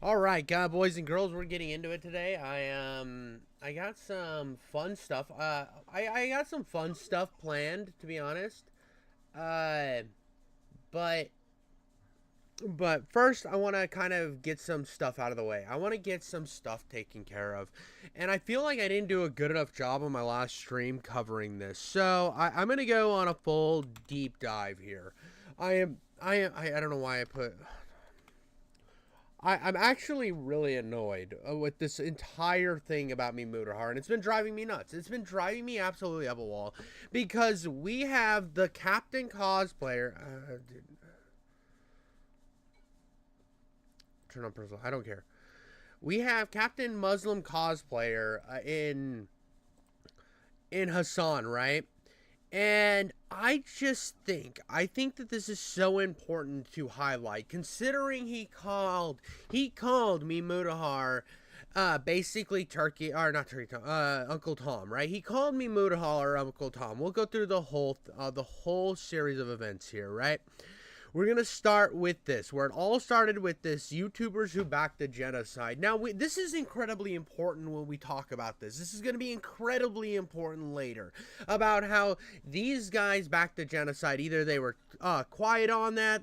All right, boys and girls, we're getting into it today. I got some fun stuff. I got some fun stuff planned, to be honest. Uh, but but first, I want to kind of get some stuff out of the way. I want to get some stuff taken care of, and I feel like I didn't do a good enough job on my last stream covering this. So I'm gonna go on a full deep dive here. I don't know why I put I'm actually really annoyed with this entire thing about me Mutahar, and it's been driving me nuts. It's been driving me absolutely up a wall because we have the Captain cosplayer. Turn on personal. I don't care. We have Captain Muslim cosplayer in Hassan, right? And I think that this is so important to highlight, considering he called me Mutahar, basically Turkey, or not Turkey Tom, Uncle Tom, right? He called me Mutahar or Uncle Tom. We'll go through the whole series of events here, right? We're going to start with this, where it all started with this YouTubers who backed the genocide. Now, this is incredibly important when we talk about this. This is going to be incredibly important later about how these guys backed the genocide. Either they were quiet on that.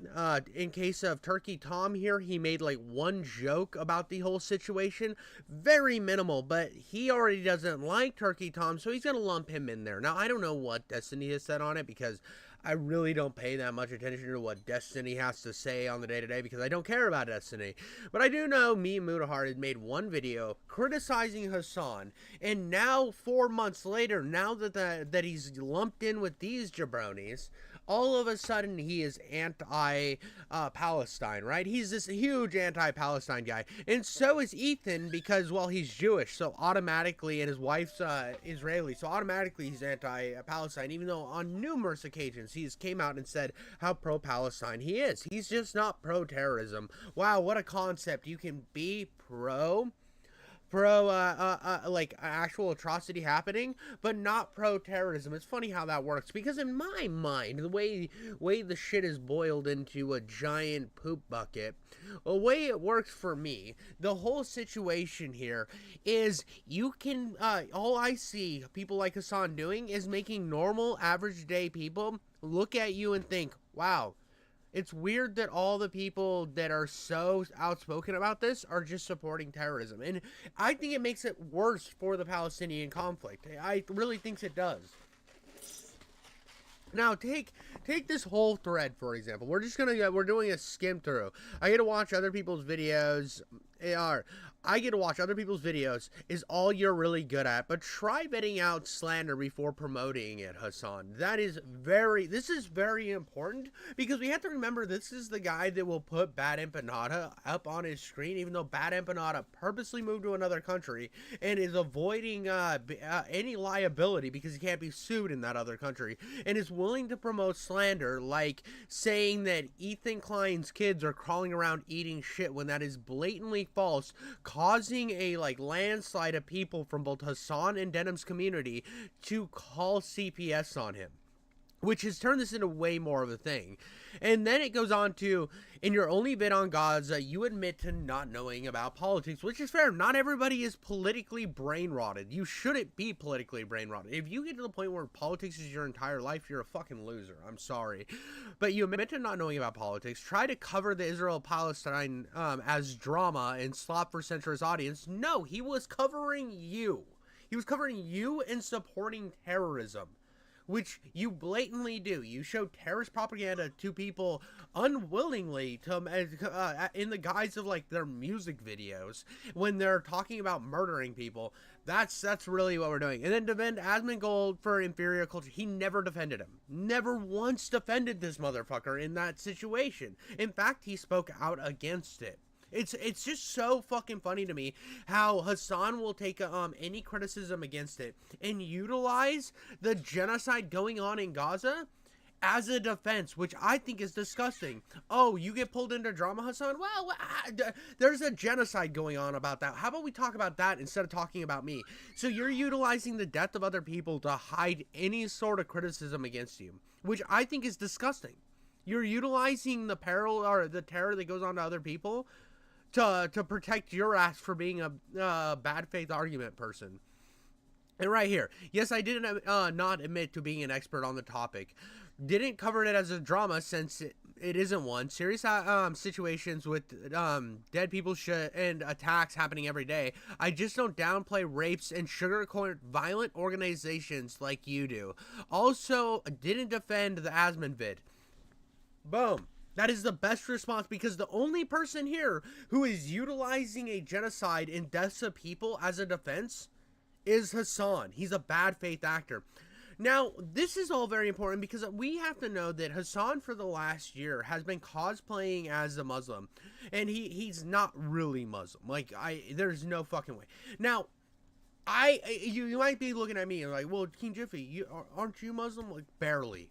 In case of Turkey Tom here, he made like one joke about the whole situation. Very minimal, but he already doesn't like Turkey Tom, so he's going to lump him in there. Now, I don't know what Destiny has said on it because I really don't pay that much attention to what Destiny has to say on the day-to-day because I don't care about Destiny. But I do know me and Mutahar had made one video criticizing Hassan, and now 4 months later, now that he's lumped in with these jabronis, all of a sudden he is anti-Palestine, right? He's this huge anti-Palestine guy. And so is Ethan because, well, he's Jewish, so automatically, and his wife's Israeli, so automatically he's anti-Palestine, even though on numerous occasions he's came out and said how pro-Palestine he is. He's just not pro-terrorism. Wow, what a concept. You can be pro like actual atrocity happening, but not pro terrorism. It's funny how that works because in my mind, the way the shit is boiled into a giant poop bucket, the way it works for me, the whole situation here is you can all I see people like Hassan doing is making normal average day people look at you and think, wow, it's weird that all the people that are so outspoken about this are just supporting terrorism. And I think it makes it worse for the Palestinian conflict. I really think it does. Now take this whole thread for example. We're doing a skim through. I get to watch other people's videos. I get to watch other people's videos is all you're really good at, but try vetting out slander before promoting it, Hassan. This is very important because we have to remember this is the guy that will put Bad Empanada up on his screen, even though Bad Empanada purposely moved to another country and is avoiding any liability because he can't be sued in that other country, and is willing to promote slander like saying that Ethan Klein's kids are crawling around eating shit when that is blatantly false, causing a landslide of people from both Hassan and Denham's community to call CPS on him, which has turned this into way more of a thing. And then it goes on to, in your only vid on Gaza, you admit to not knowing about politics, which is fair. Not everybody is politically brain-rotted. You shouldn't be politically brain-rotted. If you get to the point where politics is your entire life, you're a fucking loser. I'm sorry. But you admit to not knowing about politics, try to cover the Israel-Palestine as drama and slop for centrist audience. No, he was covering you. He was covering you and supporting terrorism, which you blatantly do. You show terrorist propaganda to people unwillingly in the guise of their music videos when they're talking about murdering people. That's really what we're doing. And then defend Asmongold for inferior culture. He never defended him. Never once defended this motherfucker in that situation. In fact, he spoke out against it. It's just so fucking funny to me how Hassan will take any criticism against it and utilize the genocide going on in Gaza as a defense, which I think is disgusting. Oh, you get pulled into drama, Hassan? Well, there's a genocide going on about that. How about we talk about that instead of talking about me? So you're utilizing the death of other people to hide any sort of criticism against you, which I think is disgusting. You're utilizing the peril or the terror that goes on to other people to protect your ass for being a bad faith argument person. And right here, yes, I did not admit to being an expert on the topic. Didn't cover it as a drama since it isn't one. Serious situations with dead people and attacks happening every day. I just don't downplay rapes and sugarcoat violent organizations like you do. Also, didn't defend the Asman vid. Boom. That is the best response, because the only person here who is utilizing a genocide and deaths of people as a defense is Hassan. He's a bad faith actor. Now, this is all very important because we have to know that Hassan for the last year has been cosplaying as a Muslim, and he's not really Muslim. Like, there's no fucking way. Now, you might be looking at me and like, well, King Jiffy, aren't you Muslim? Like, barely.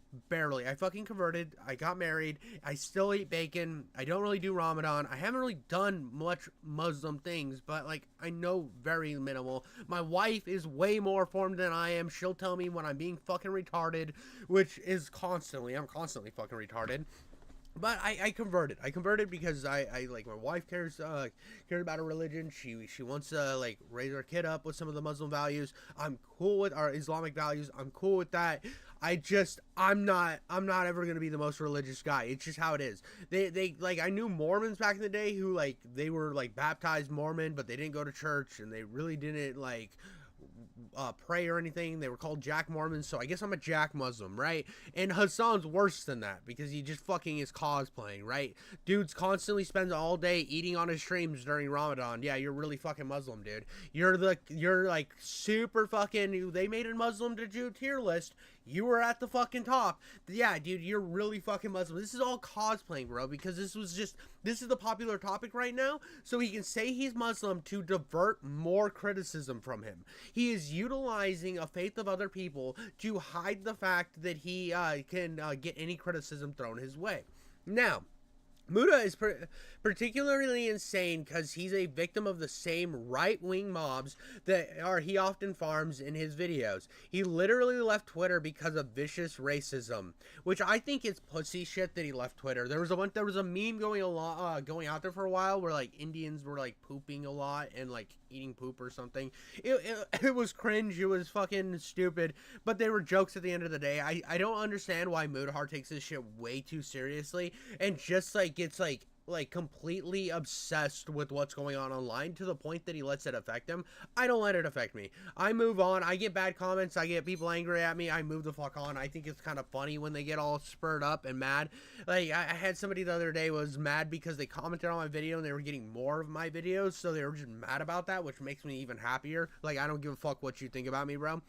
I fucking converted. I got married. I still eat bacon. I don't really do Ramadan. I haven't really done much Muslim things, but like, I know very minimal. My wife is way more informed than I am. She'll tell me when I'm being fucking retarded, which is I'm constantly fucking retarded. But I converted. I converted because I like, my wife cares about her religion. She wants to like raise her kid up with some of the Muslim values. I'm cool with our Islamic values. I'm cool with that. I'm not ever gonna be the most religious guy. It's just how it is. They like, I knew Mormons back in the day who like, they were like baptized Mormon, but they didn't go to church and they really didn't like pray or anything. They were called Jack Mormons, so I guess I'm a Jack Muslim, right? And Hassan's worse than that because he just fucking is cosplaying, right? Dude's constantly spends all day eating on his streams during Ramadan. Yeah, you're really fucking Muslim, dude. You're like super fucking, they made a Muslim to Jew tier list. You were at the fucking top. Yeah, dude, you're really fucking Muslim. This is all cosplaying, bro, because this is the popular topic right now, so he can say he's Muslim to divert more criticism from him. He is utilizing a faith of other people to hide the fact that he can get any criticism thrown his way. Now, Muda is particularly insane because he's a victim of the same right-wing mobs that he often farms in his videos. He literally left Twitter because of vicious racism, which I think is pussy shit that he left Twitter. There was a meme going out there for a while where like Indians were like pooping a lot and like eating poop or something. It was cringe. It was fucking stupid, but they were jokes at the end of the day. I don't understand why Mudahar takes this shit way too seriously and just like gets like completely obsessed with what's going on online to the point that he lets it affect him. I don't let it affect me. I move on. I get bad comments. I get people angry at me. I move the fuck on. I think it's kind of funny when they get all spurred up and mad. Like, I had somebody the other day was mad because they commented on my video and they were getting more of my videos, so they were just mad about that, which makes me even happier. Like, I don't give a fuck what you think about me, bro.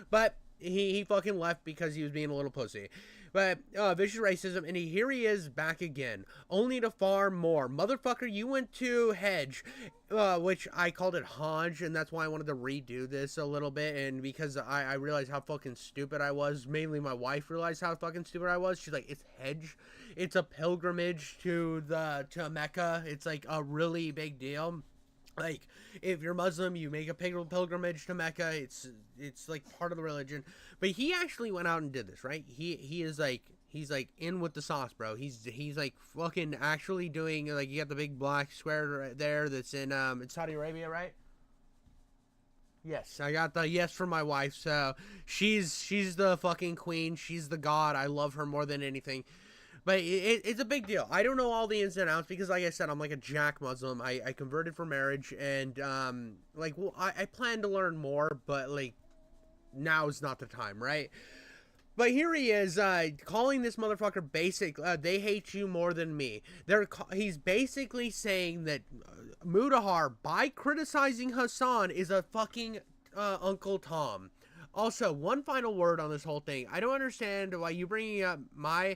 But he fucking left because he was being a little pussy. But vicious racism, and here he is back again, only to farm more. Motherfucker, you went to Hedge, which I called it Hodge, and that's why I wanted to redo this a little bit, and because I realized how fucking stupid I was. Mainly my wife realized how fucking stupid I was. She's like, it's Hedge. It's a pilgrimage to Mecca. It's like a really big deal. Like, if you're Muslim, you make a pilgrimage to Mecca. It's like part of the religion. But he actually went out and did this, right? He's like in with the sauce, bro. He's like fucking actually doing, like, you got the big black square right there that's in Saudi Arabia, right? Yes, I got the yes from my wife. So she's the fucking queen. She's the god. I love her more than anything. But it's a big deal. I don't know all the ins and outs because, like I said, I'm like a Jack Muslim. I converted for marriage, and like, well, I plan to learn more, but like, now is not the time, right? But here he is, calling this motherfucker basic. They hate you more than me. He's basically saying that Mudahar, by criticizing Hassan, is a fucking Uncle Tom. Also, one final word on this whole thing. I don't understand why you bringing up my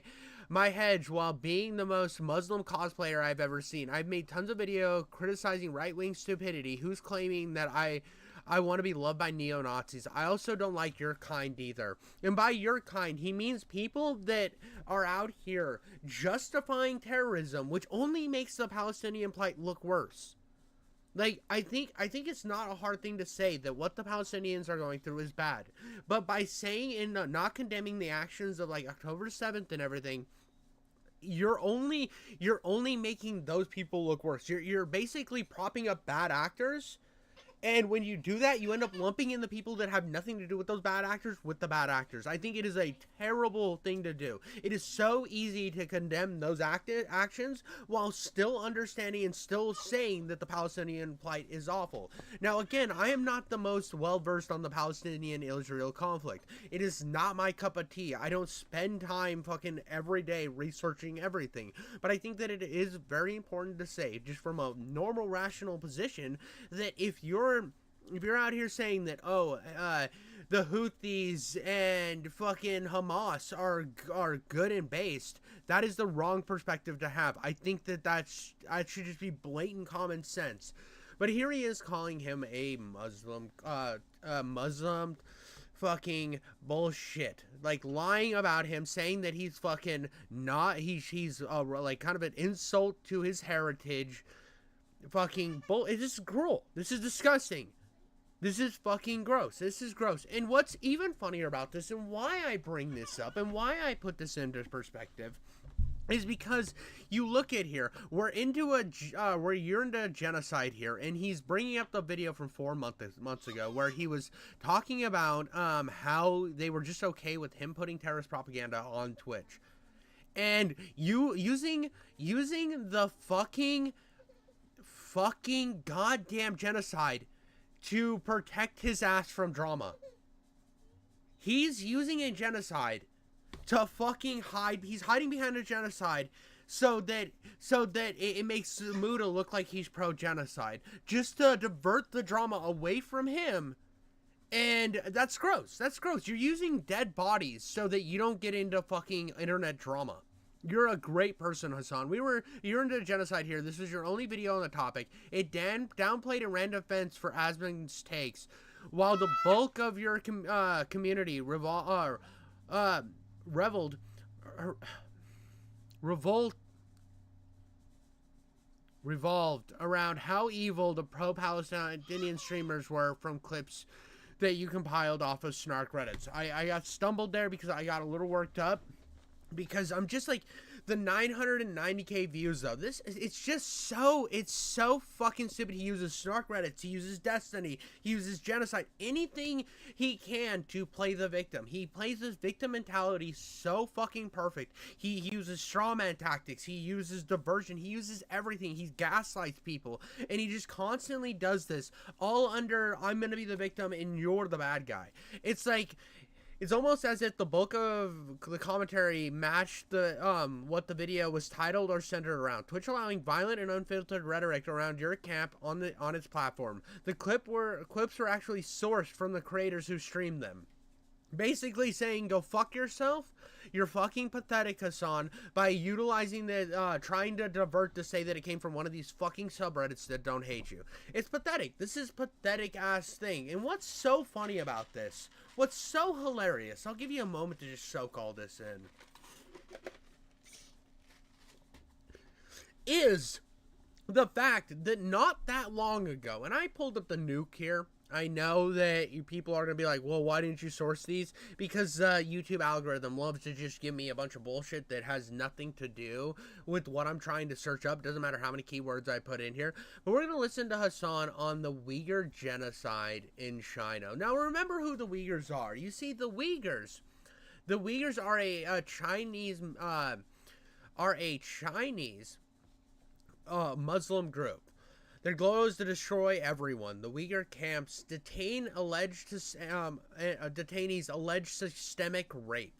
Hedge while being the most Muslim cosplayer I've ever seen. I've made tons of video criticizing right-wing stupidity. Who's claiming that I want to be loved by neo-Nazis. I also don't like your kind either. And by your kind, he means people that are out here justifying terrorism, which only makes the Palestinian plight look worse. Like, I think it's not a hard thing to say that what the Palestinians are going through is bad. But by saying and not condemning the actions of, like, October 7th and everything, you're only making those people look worse. You're basically propping up bad actors. And when you do that, you end up lumping in the people that have nothing to do with those bad actors with the bad actors. I think it is a terrible thing to do. It is so easy to condemn those actions while still understanding and still saying that the Palestinian plight is awful. Now, again, I am not the most well-versed on the Palestinian-Israel conflict. It is not my cup of tea. I don't spend time fucking every day researching everything. But I think that it is very important to say, just from a normal, rational position, that if you're out here saying that the Houthis and fucking Hamas are good and based, that is the wrong perspective to have. I think that should just be blatant common sense. But here he is calling him a Muslim fucking bullshit, like lying about him, saying that he's fucking not, he's like kind of an insult to his heritage. Fucking bull. This is cruel. This is disgusting. This is fucking gross. This is gross. And what's even funnier about this, and why I bring this up, and why I put this into perspective, is because you look at here, we're into a genocide here, and he's bringing up the video from 4 months ago where he was talking about how they were just okay with him putting terrorist propaganda on Twitch, and you using the fucking goddamn genocide to protect his ass from drama. He's using a genocide to fucking hide. He's hiding behind a genocide so that it makes Muda look like he's pro-genocide, just to divert the drama away from him. And that's gross. That's gross. You're using dead bodies so that you don't get into fucking internet drama. You're a great person, Hassan. You're into genocide here. This was your only video on the topic. It downplayed a random offense for Asman's takes, while the bulk of your community revolved around how evil the pro-Palestinian streamers were from clips that you compiled off of Snark Reddits. I got stumbled there because I got a little worked up. Because I'm just like, the 990k views though, it's so fucking stupid. He uses Snark Reddits, he uses Destiny, he uses genocide, anything he can to play the victim. He plays this victim mentality so fucking perfect. He uses straw man tactics, he uses diversion, he uses everything, he gaslights people, and he just constantly does this, all under, I'm gonna be the victim and you're the bad guy. It's like, it's almost as if the bulk of the commentary matched the what the video was titled or centered around. Twitch allowing violent and unfiltered rhetoric around your camp on its platform. The clips were actually sourced from the creators who streamed them. Basically saying, go fuck yourself. You're fucking pathetic, Hassan, by utilizing the, trying to divert to say that it came from one of these fucking subreddits that don't hate you. It's pathetic. This is pathetic ass thing. And what's so funny about this? What's so hilarious? I'll give you a moment to just soak all this in. Is the fact that not that long ago, and I pulled up the nuke here. I know that you people are going to be like, well, why didn't you source these? Because YouTube algorithm loves to just give me a bunch of bullshit that has nothing to do with what I'm trying to search up. Doesn't matter how many keywords I put in here. But we're going to listen to Hassan on the Uyghur genocide in China. Now, remember who the Uyghurs are. You see, the Uyghurs are a Chinese Muslim group. Their goal is to destroy everyone. The Uyghur camps detain detainees alleged systemic rape.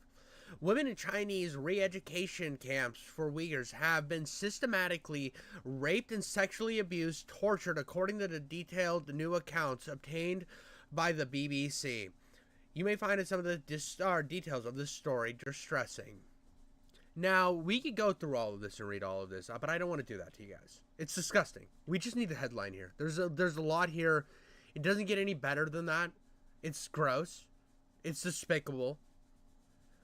Women in Chinese re-education camps for Uyghurs have been systematically raped and sexually abused, tortured, according to the detailed new accounts obtained by the BBC. You may find some of the details of this story distressing. Now, we could go through all of this and read all of this, but I don't want to do that to you guys. It's disgusting. We just need the headline here. There's a lot here. It doesn't get any better than that. It's gross. It's despicable.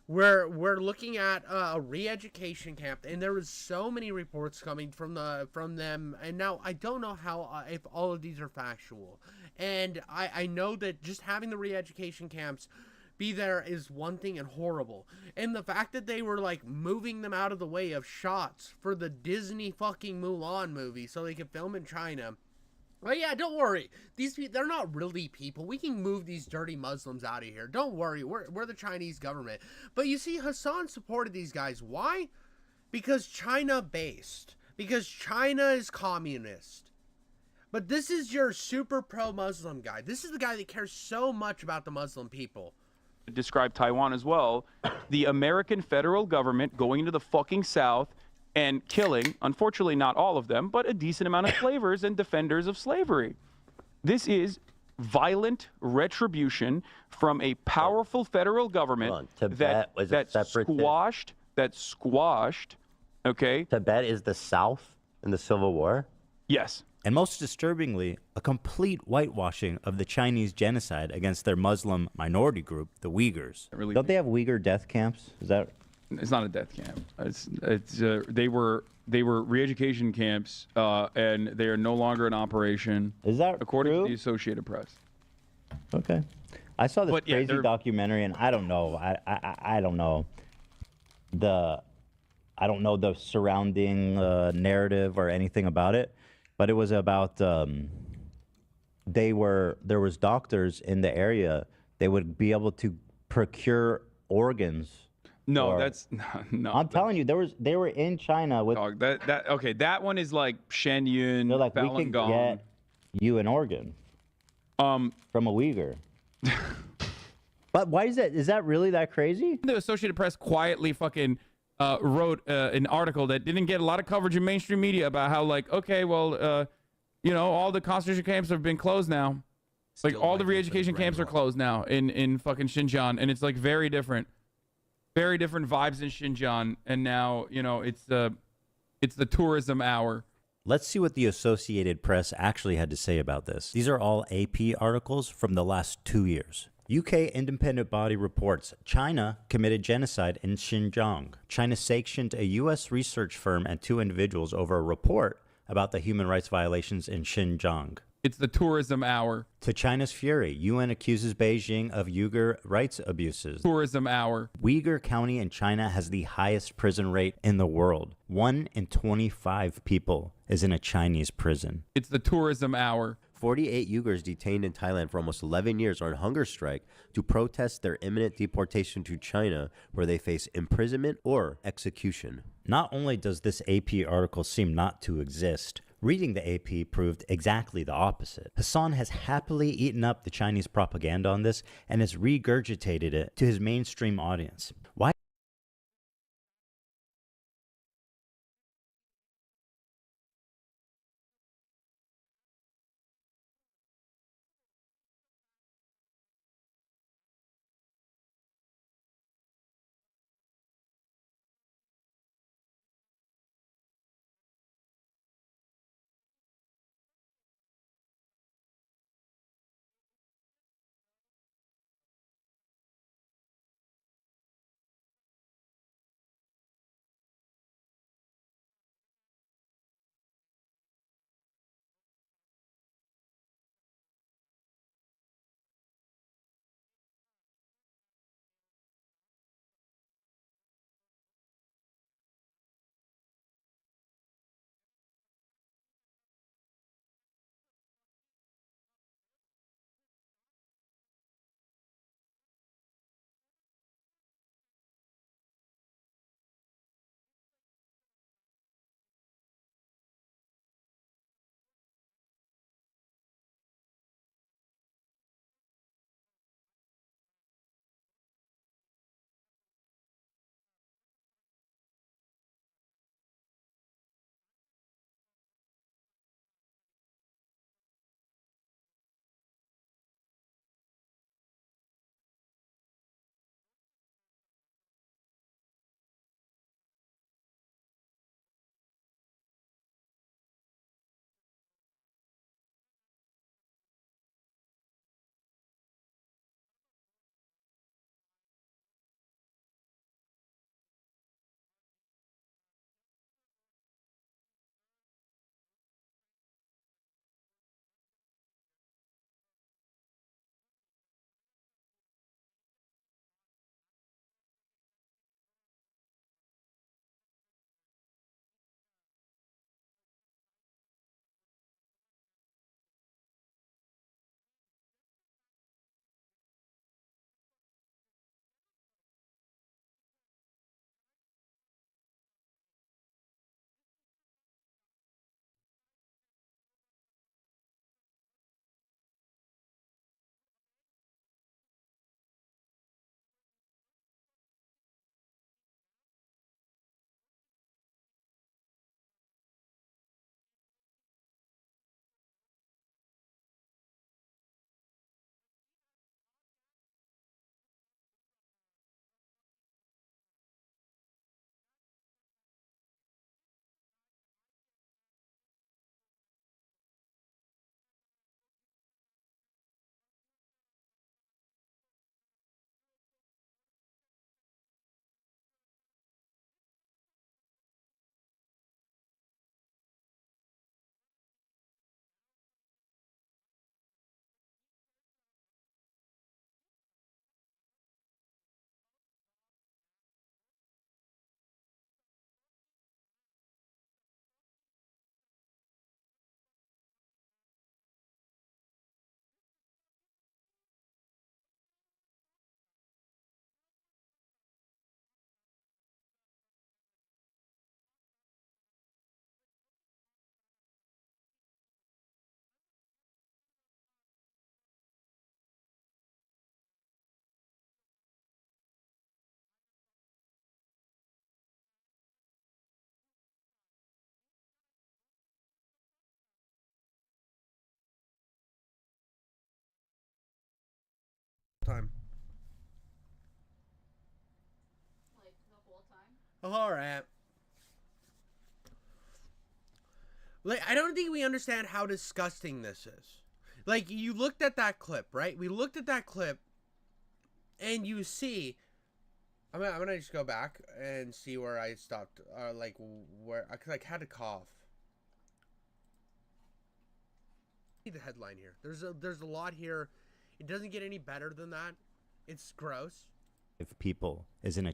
We're looking at a re-education camp, and there was so many reports coming from them, and now I don't know how if all of these are factual. And I know that just having the re-education camps be there is one thing and horrible. And the fact that they were like moving them out of the way of shots for the Disney fucking Mulan movie so they could film in China. Well, yeah, don't worry. These people, they're not really people. We can move these dirty Muslims out of here. Don't worry. We're the Chinese government. But you see, Hassan supported these guys. Why? Because China based. Because China is communist. But this is your super pro-Muslim guy. This is the guy that cares so much about the Muslim people. Describe Taiwan as well. The American federal government going into the fucking South and killing, unfortunately not all of them, but a decent amount of slavers and defenders of slavery. This is violent retribution from a powerful federal government that squashed, okay? Tibet is the South in the Civil War? Yes. And most disturbingly, a complete whitewashing of the Chinese genocide against their Muslim minority group, the Uyghurs. Don't they have Uyghur death camps? Is that... It's not a death camp. They were re-education camps, and they are no longer in operation. Is that according true? to the Associated Press? Okay, I saw this crazy documentary, and I don't know. I don't know the surrounding narrative or anything about it, but it was about there was doctors in the area. They would be able to procure organs. No, no. I'm telling you, they were in China with. Okay, that one is like Shen Yun. They're like, Falun we can Gong. get you an organ. From a Uyghur. But why is that? Is that really that crazy? The Associated Press quietly fucking wrote an article that didn't get a lot of coverage in mainstream media about how, like, okay, well, all the concentration camps have been closed now. Like, all the re-education camps are closed now in fucking Xinjiang, and it's like very different vibes in Xinjiang, and now it's the tourism hour. Let's see what the Associated Press actually had to say about this. These are all AP articles from the last 2 years. UK independent body reports China committed genocide in Xinjiang. China sanctioned a US research firm and 2 individuals over a report about the human rights violations in Xinjiang. It's the tourism hour. To China's fury, UN accuses Beijing of Uyghur rights abuses. Tourism hour. Uyghur County in China has the highest prison rate in the world. 1 in 25 people is in a Chinese prison. It's the tourism hour. 48 Uyghurs detained in Thailand for almost 11 years are on hunger strike to protest their imminent deportation to China, where they face imprisonment or execution. Not only does this AP article seem not to exist, reading the AP proved exactly the opposite. Hassan has happily eaten up the Chinese propaganda on this and has regurgitated it to his mainstream audience. Why time. Like the whole time? All right. Like, I don't think we understand how disgusting this is. Like, you looked at that clip, right? We looked at that clip, and you see. I'm gonna just go back and see where I stopped. Like, where I had to cough. See the headline here. There's a lot here. It doesn't get any better than that. It's gross. If people is an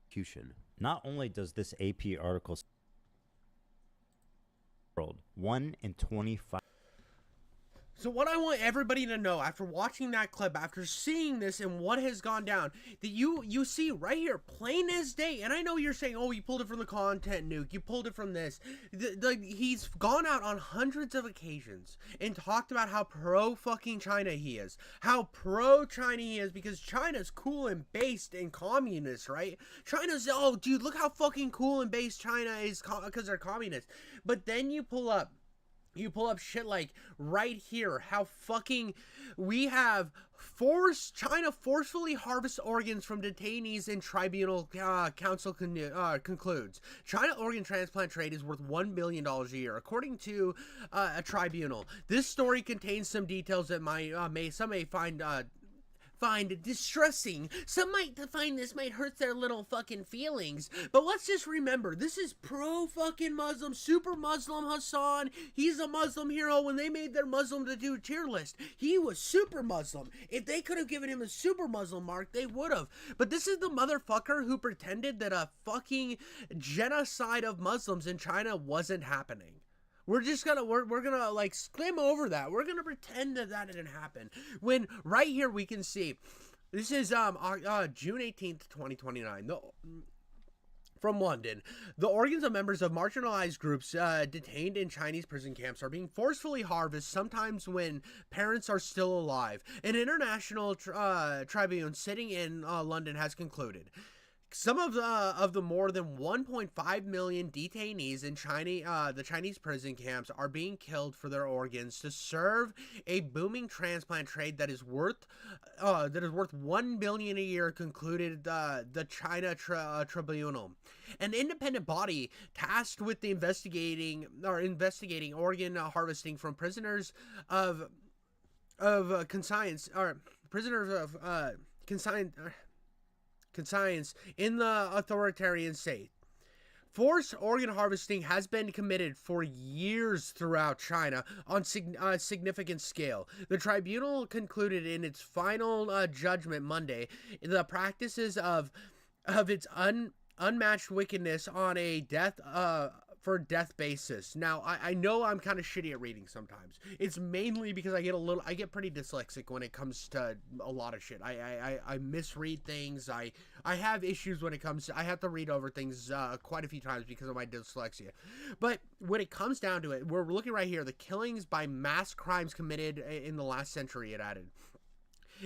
Execution. Not only does this AP article world 1 in 25. So what I want everybody to know after watching that clip, after seeing this and what has gone down, that you see right here, plain as day, and I know you're saying, oh, you pulled it from the content nuke, you pulled it from this. He's gone out on hundreds of occasions and talked about how pro-fucking China he is. How pro-China he is because China's cool and based and communist, right? China's, oh, dude, look how fucking cool and based China is because they're communist. But then you pull up shit like right here, how fucking we have China forcefully harvests organs from detainees in tribunal. Council concludes China organ transplant trade is worth $1 billion a year, according to a tribunal. This story contains some details that some may find distressing. Some might find this might hurt their little fucking feelings. But let's just remember, this is pro-fucking Muslim, super Muslim Hassan. He's a Muslim hero. When they made their Muslim to do tier list, he was super Muslim. If they could have given him a super Muslim mark, they would have. But this is the motherfucker who pretended that a fucking genocide of Muslims in China wasn't happening. We're gonna like skim over that. We're gonna pretend that didn't happen. When right here we can see, this is June 18th, 2029. From London, the organs of members of marginalized groups detained in Chinese prison camps are being forcefully harvested, sometimes when parents are still alive. An international tribunal sitting in London has concluded. Some of the more than 1.5 million detainees in the Chinese prison camps are being killed for their organs to serve a booming transplant trade that is worth $1 billion a year, concluded the China Tribunal, an independent body tasked with investigating organ harvesting from prisoners of conscience or prisoners of conscience in the authoritarian state. Forced organ harvesting has been committed for years throughout China on a significant scale. The tribunal concluded in its final judgment Monday the practices of its unmatched wickedness on a death basis. Now, I know I'm kind of shitty at reading sometimes. It's mainly because I get pretty dyslexic when it comes to a lot of shit. I misread things. I have issues when it comes to, I have to read over things quite a few times because of my dyslexia. But when it comes down to it, we're looking right here, the killings by mass crimes committed in the last century, it added.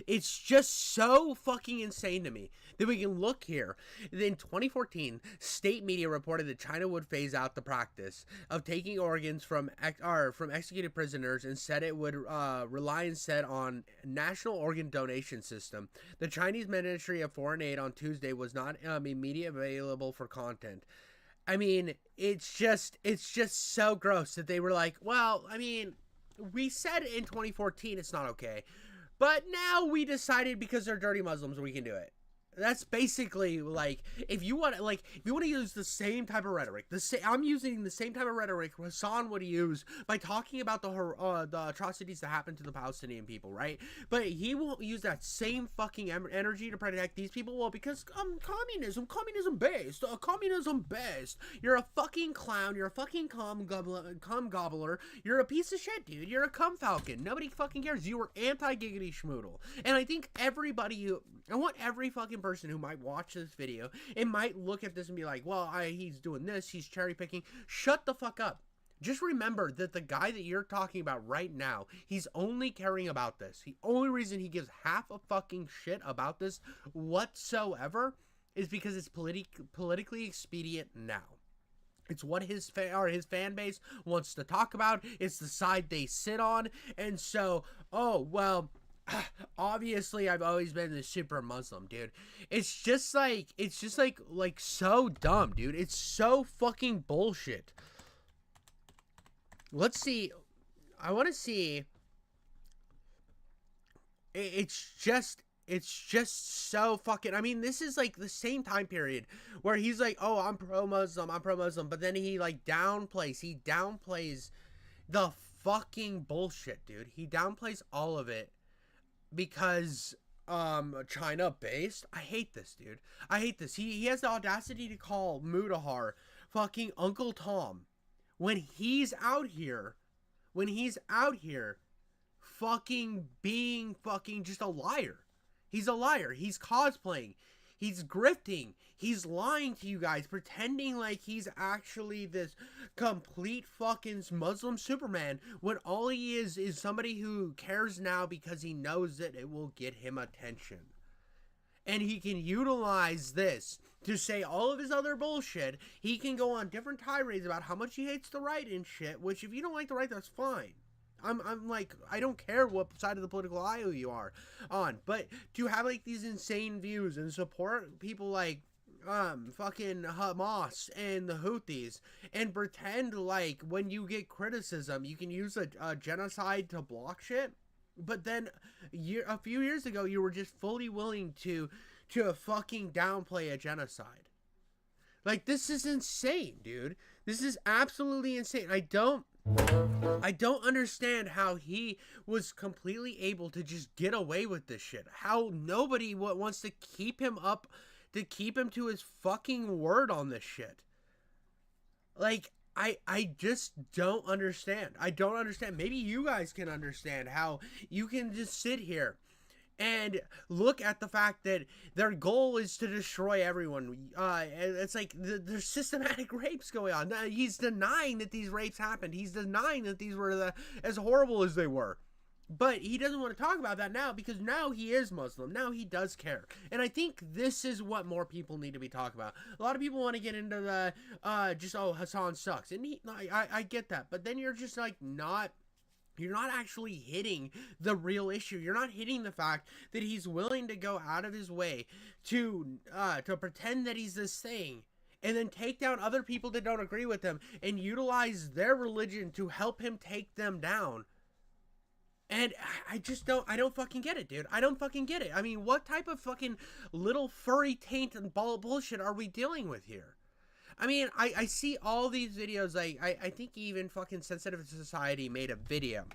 It's just so fucking insane to me that we can look here. In 2014, state media reported that China would phase out the practice of taking organs from executed prisoners. Instead, it would rely instead on national organ donation system. The Chinese Ministry of Foreign Aid on Tuesday was not immediately available for content. I mean, it's just so gross that they were like, well, I mean, we said in 2014 it's not okay. But now we decided because they're dirty Muslims, we can do it. That's basically like, if you want to use the same type of rhetoric, I'm using the same type of rhetoric Hassan would use by talking about the atrocities that happened to the Palestinian people, right? But he won't use that same fucking energy to protect these people. Well, because communism based. You're a fucking clown. You're a fucking cum gobbler. You're a piece of shit, dude. You're a cum falcon. Nobody fucking cares. You were anti-giggity schmoodle. And I think I want every fucking person who might watch this video and might look at this and be like, well, he's doing this, he's cherry picking. Shut the fuck up. Just remember that the guy that you're talking about right now, he's only caring about this. The only reason he gives half a fucking shit about this whatsoever is because it's politically expedient now. It's what his fan base wants to talk about. It's the side they sit on. And so, oh, well, obviously I've always been the super Muslim, dude. It's just like so dumb, dude. It's so fucking bullshit. Let's see. I want to see. It's just so fucking, I mean, this is like the same time period where he's like, oh, I'm pro-Muslim, but then he like downplays the fucking bullshit, dude. He downplays all of it because China based. I hate this, dude. I hate this. He has the audacity to call Mudahar fucking Uncle Tom when he's out here fucking being fucking just a liar. He's a liar. He's cosplaying. He's grifting. He's lying to you guys, pretending like he's actually this complete fucking Muslim Superman when all he is somebody who cares now because he knows that it will get him attention. And he can utilize this to say all of his other bullshit. He can go on different tirades about how much he hates the right and shit, which if you don't like the right, that's fine. I'm like, I don't care what side of the political aisle you are on, but to have like these insane views and support people like fucking Hamas and the Houthis and pretend like when you get criticism you can use a genocide to block shit, but then a few years ago you were just fully willing to fucking downplay a genocide. Like, this is insane, dude. This is absolutely insane. I don't understand how he was completely able to just get away with this shit. How nobody wants to keep him up, to keep him to his fucking word on this shit. Like, I just don't understand. I don't understand. Maybe you guys can understand how you can just sit here and look at the fact that their goal is to destroy everyone. It's like there's systematic rapes going on. He's denying that these rapes happened. He's denying that these were as horrible as they were. But he doesn't want to talk about that now because now he is Muslim. Now he does care. And I think this is what more people need to be talking about. A lot of people want to get into the, Hassan sucks. And I get that. But then you're just like you're not actually hitting the real issue. You're not hitting the fact that he's willing to go out of his way to pretend that he's this thing and then take down other people that don't agree with him and utilize their religion to help him take them down. And I don't fucking get it, dude. I don't fucking get it. I mean, what type of fucking little furry taint and bullshit are we dealing with here? I mean, I see all these videos, like, I think even fucking Sensitive Society made a video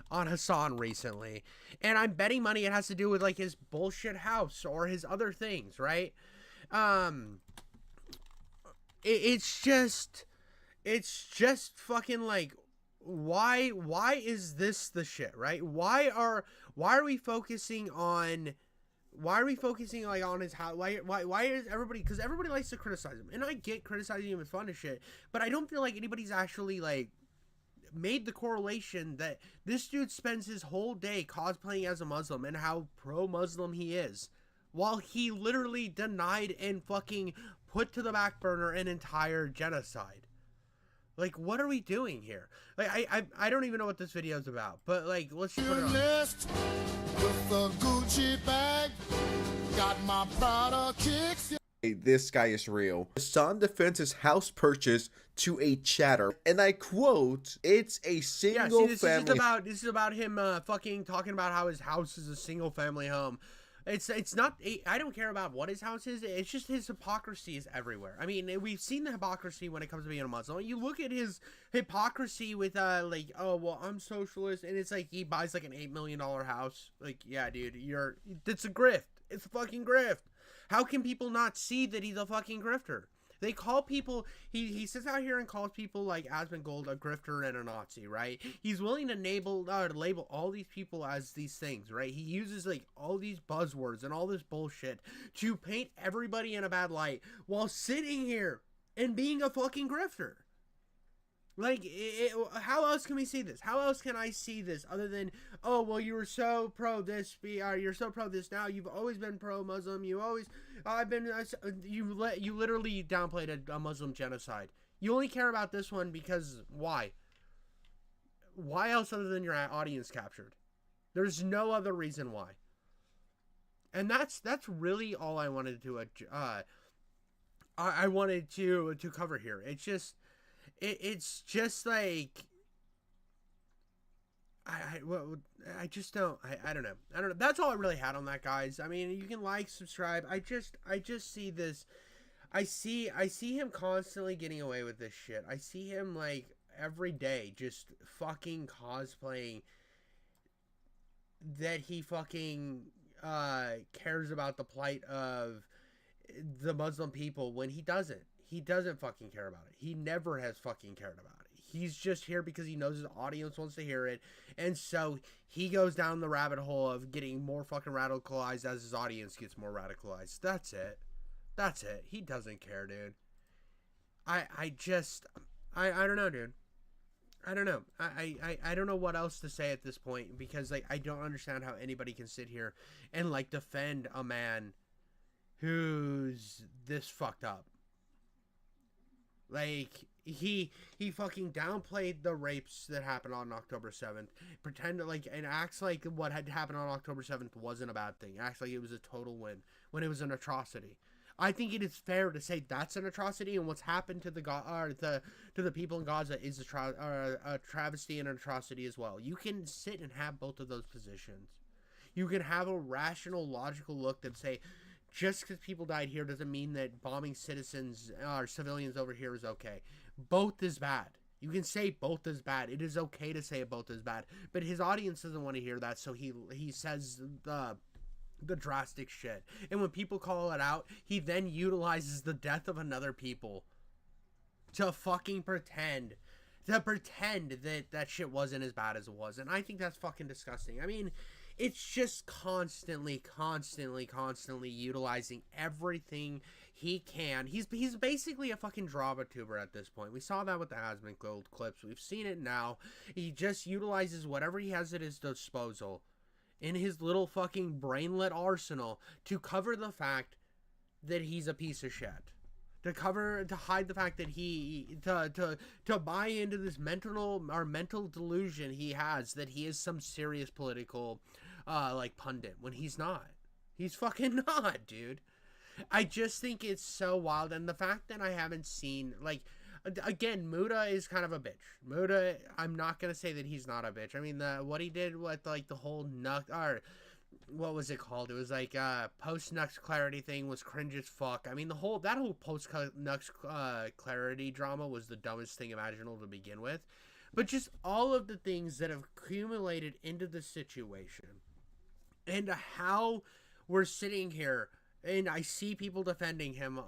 on Hassan recently, and I'm betting money it has to do with, like, his bullshit house or his other things, right? It's just fucking, like, why is this the shit, right? Why are we focusing on... Why are we focusing like on his house? Why is everybody? Because everybody likes to criticize him, and I get criticizing him is fun and shit. But I don't feel like anybody's actually like made the correlation that this dude spends his whole day cosplaying as a Muslim and how pro-Muslim he is, while he literally denied and fucking put to the back burner an entire genocide. Like, what are we doing here? Like, I don't even know what this video is about, but like, let's just put it on. With the Gucci bag, got my Prada kicks. This guy is real. Hassan defends his house purchase to a chatter, and I quote, "It's a single family." This is about him fucking talking about how his house is a single family home. It's not. I don't care about what his house is. It's just his hypocrisy is everywhere. I mean, we've seen the hypocrisy when it comes to being a Muslim. You look at his hypocrisy with like, oh well, I'm socialist, and it's like he buys like an $8 million house. Like, yeah, dude, it's a grift. It's a fucking grift. How can people not see that he's a fucking grifter? They call people, he sits out here and calls people like Asmongold a grifter and a Nazi, right? He's willing to label all these people as these things, right? He uses like all these buzzwords and all this bullshit to paint everybody in a bad light while sitting here and being a fucking grifter. Like, how else can we see this? How else can I see this other than, oh, well, you were so pro this, you're so pro this now. You've always been pro-Muslim. You literally downplayed a Muslim genocide. You only care about this one because why? Why else other than your audience captured? There's no other reason why. And that's really all I wanted to I wanted to cover here. It's just like I just don't I don't know. I don't know. That's all I really had on that, guys. I mean, you can like, subscribe. I just see this. I see him constantly getting away with this shit. I see him like every day just fucking cosplaying that he fucking cares about the plight of the Muslim people when he doesn't. He doesn't fucking care about it. He never has fucking cared about it. He's just here because he knows his audience wants to hear it, and so he goes down the rabbit hole of getting more fucking radicalized as his audience gets more radicalized. That's it. That's it. He doesn't care, dude. I don't know, dude. I don't know. I don't know what else to say at this point, because like I don't understand how anybody can sit here and like defend a man who's this fucked up. Like he fucking downplayed the rapes that happened on October 7th, pretended like, and acts like what had happened on October 7th wasn't a bad thing. Acts like it was a total win when it was an atrocity. I think it is fair to say that's an atrocity, and what's happened to the people in Gaza is a travesty and an atrocity as well. You can sit and have both of those positions. You can have a rational, logical look that say, just because people died here doesn't mean that bombing citizens or civilians over here is okay. Both is bad. You can say both is bad. It is okay to say both is bad. But his audience doesn't want to hear that, so he says the drastic shit. And when people call it out, he then utilizes the death of another people to fucking pretend that that shit wasn't as bad as it was. And I think that's fucking disgusting. I mean, it's just constantly utilizing everything he can. He's basically a fucking drama tuber at this point. We saw that with the Hasman Gold clips. We've seen it now. He just utilizes whatever he has at his disposal in his little fucking brainlet arsenal to cover the fact that he's a piece of shit. To hide the fact that to buy into this mental delusion he has that he is some serious political like pundit when he's not. He's fucking not, dude. I just think it's so wild, and the fact that I haven't seen, like, again, Muda is kind of a bitch. Muda, I'm not gonna say that he's not a bitch. I mean, what he did with like the whole or what was it called? It was like post Nux Clarity thing was cringe as fuck. I mean, that whole post Nux Clarity drama was the dumbest thing imaginable to begin with. But just all of the things that have accumulated into the situation, and how we're sitting here, and I see people defending him,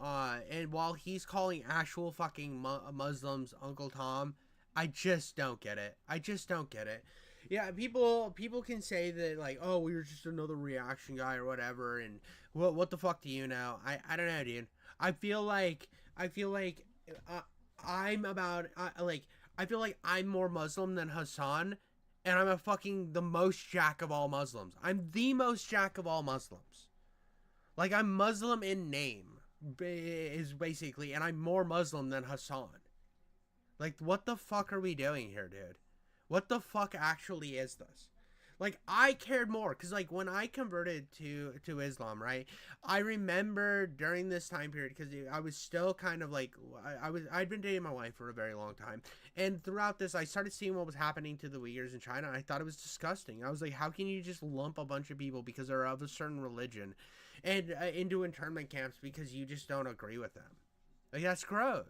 and while he's calling actual fucking Muslims Uncle Tom, I just don't get it. I just don't get it. Yeah, people can say that, like, oh, we were just another reaction guy or whatever, and what the fuck do you know? I don't know, dude. I feel like I feel like I'm more Muslim than Hassan, and I'm the most jack of all Muslims. I'm the most jack of all Muslims. Like, I'm Muslim in name, is basically, and I'm more Muslim than Hassan. Like, what the fuck are we doing here, dude? What the fuck actually is this? Like, I cared more, because, like, when I converted to Islam, right, I remember during this time period, because I was still kind of, like, I'd been dating my wife for a very long time, and throughout this, I started seeing what was happening to the Uyghurs in China, and I thought it was disgusting. I was like, how can you just lump a bunch of people because they're of a certain religion and into internment camps because you just don't agree with them? Like, that's gross.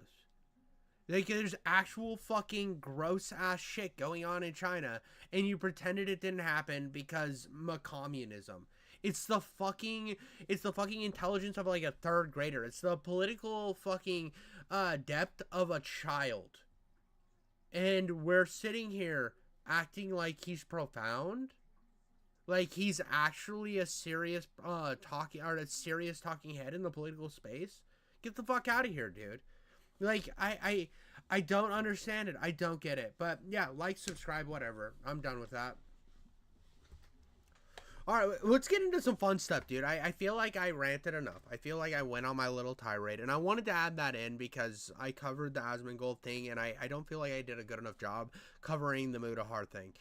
Like, there's actual fucking gross ass shit going on in China, and you pretended it didn't happen because communism. It's the fucking intelligence of like a third grader. It's the political fucking depth of a child. And we're sitting here acting like he's profound, like he's actually a serious talking head in the political space. Get the fuck out of here, dude. Like, I don't understand it. I don't get it. But, yeah, like, subscribe, whatever. I'm done with that. All right, let's get into some fun stuff, dude. I feel like I ranted enough. I feel like I went on my little tirade, and I wanted to add that in because I covered the Asmongold thing, and I don't feel like I did a good enough job covering the Mutahar thing.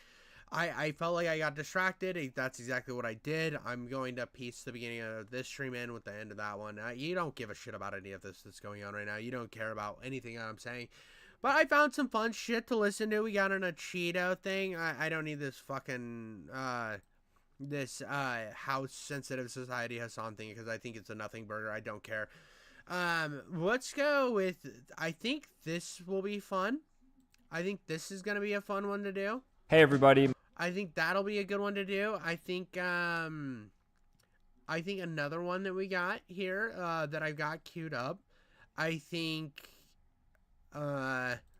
I felt like I got distracted. That's exactly what I did. I'm going to piece the beginning of this stream in with the end of that one. You don't give a shit about any of this that's going on right now. You don't care about anything I'm saying. But I found some fun shit to listen to. We got an Cheeto thing. I don't need this fucking this House Sensitive Society Hassan thing because I think it's a nothing burger. I don't care. Let's go with, I think this will be fun. I think this is going to be a fun one to do. Hey everybody. I think that'll be a good one to do. I think another one that we got here that I've got queued up. I think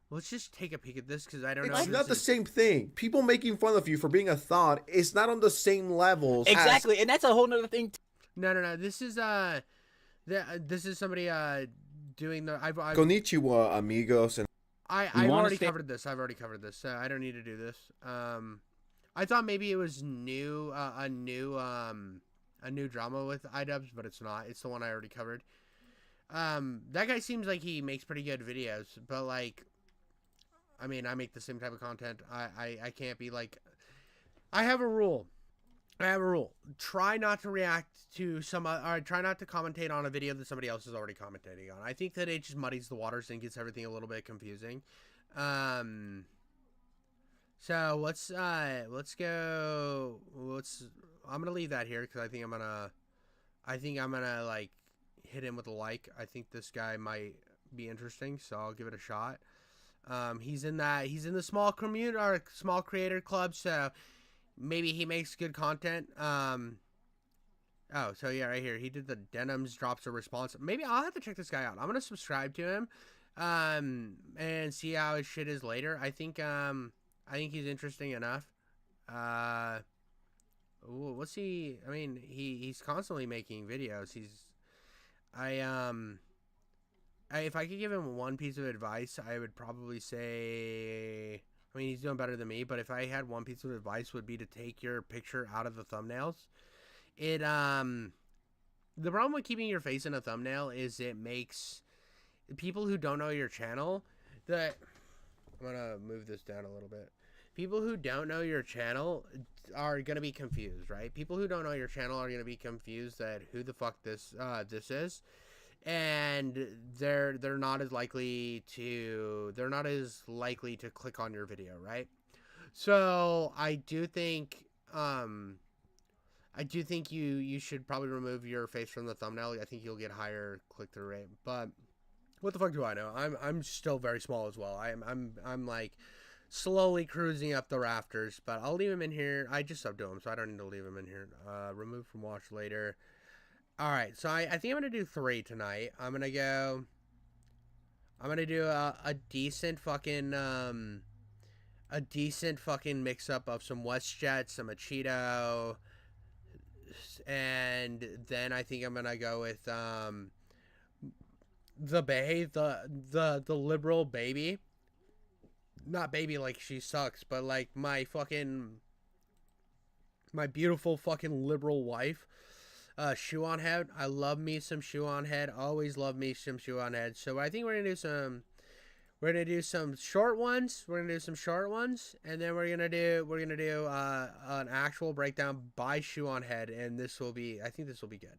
let's just take a peek at this because I don't know. It's not the same thing. People making fun of you for being a thought is not on the same levels. Exactly, and that's a whole nother thing. No. This is somebody doing the. I've Konnichiwa, amigos, and I've already covered this. I've already covered this. So I don't need to do this. I thought maybe it was new, a new drama with iDubbbz, but it's not. It's the one I already covered. That guy seems like he makes pretty good videos, but like, I mean, I make the same type of content. I can't be like, I have a rule. Try not to react to try not to commentate on a video that somebody else is already commentating on. I think that it just muddies the waters and gets everything a little bit confusing. So let's go. I'm gonna leave that here because I think I'm gonna like hit him with a like. I think this guy might be interesting, so I'll give it a shot. He's in the small community or small creator club, so maybe he makes good content. Oh, so yeah, right here. He did the denims, drops a response. Maybe I'll have to check this guy out. I'm gonna subscribe to him, and see how his shit is later. I think he's interesting enough. What's he? I mean, he's constantly making videos. If I could give him one piece of advice, I would probably say, I mean, he's doing better than me, but if I had one piece of advice would be to take your picture out of the thumbnails. The problem with keeping your face in a thumbnail is it makes people who don't know your channel I'm gonna move this down a little bit. People who don't know your channel are gonna be confused, right? People who don't know your channel are gonna be confused that who the fuck this is. And they're not as likely to click on your video, right? So I do think you should probably remove your face from the thumbnail. I think you'll get higher click-through rate. But what the fuck do I know? I'm still very small as well. I'm like slowly cruising up the rafters, but I'll leave him in here. I just subbed to him, so I don't need to leave him in here. Remove from watch later. All right, so I think I'm gonna do 3 tonight. I'm gonna do a decent fucking mix up of some WestJet, some Cheeto, and then I think I'm gonna go with the liberal baby. Not baby like she sucks, but like my beautiful fucking liberal wife. Shoe on head. I love me some shoe on head. Always love me some shoe on head. So I think we're gonna do some short ones. And then we're gonna do an actual breakdown by shoe on head, and I think this will be good.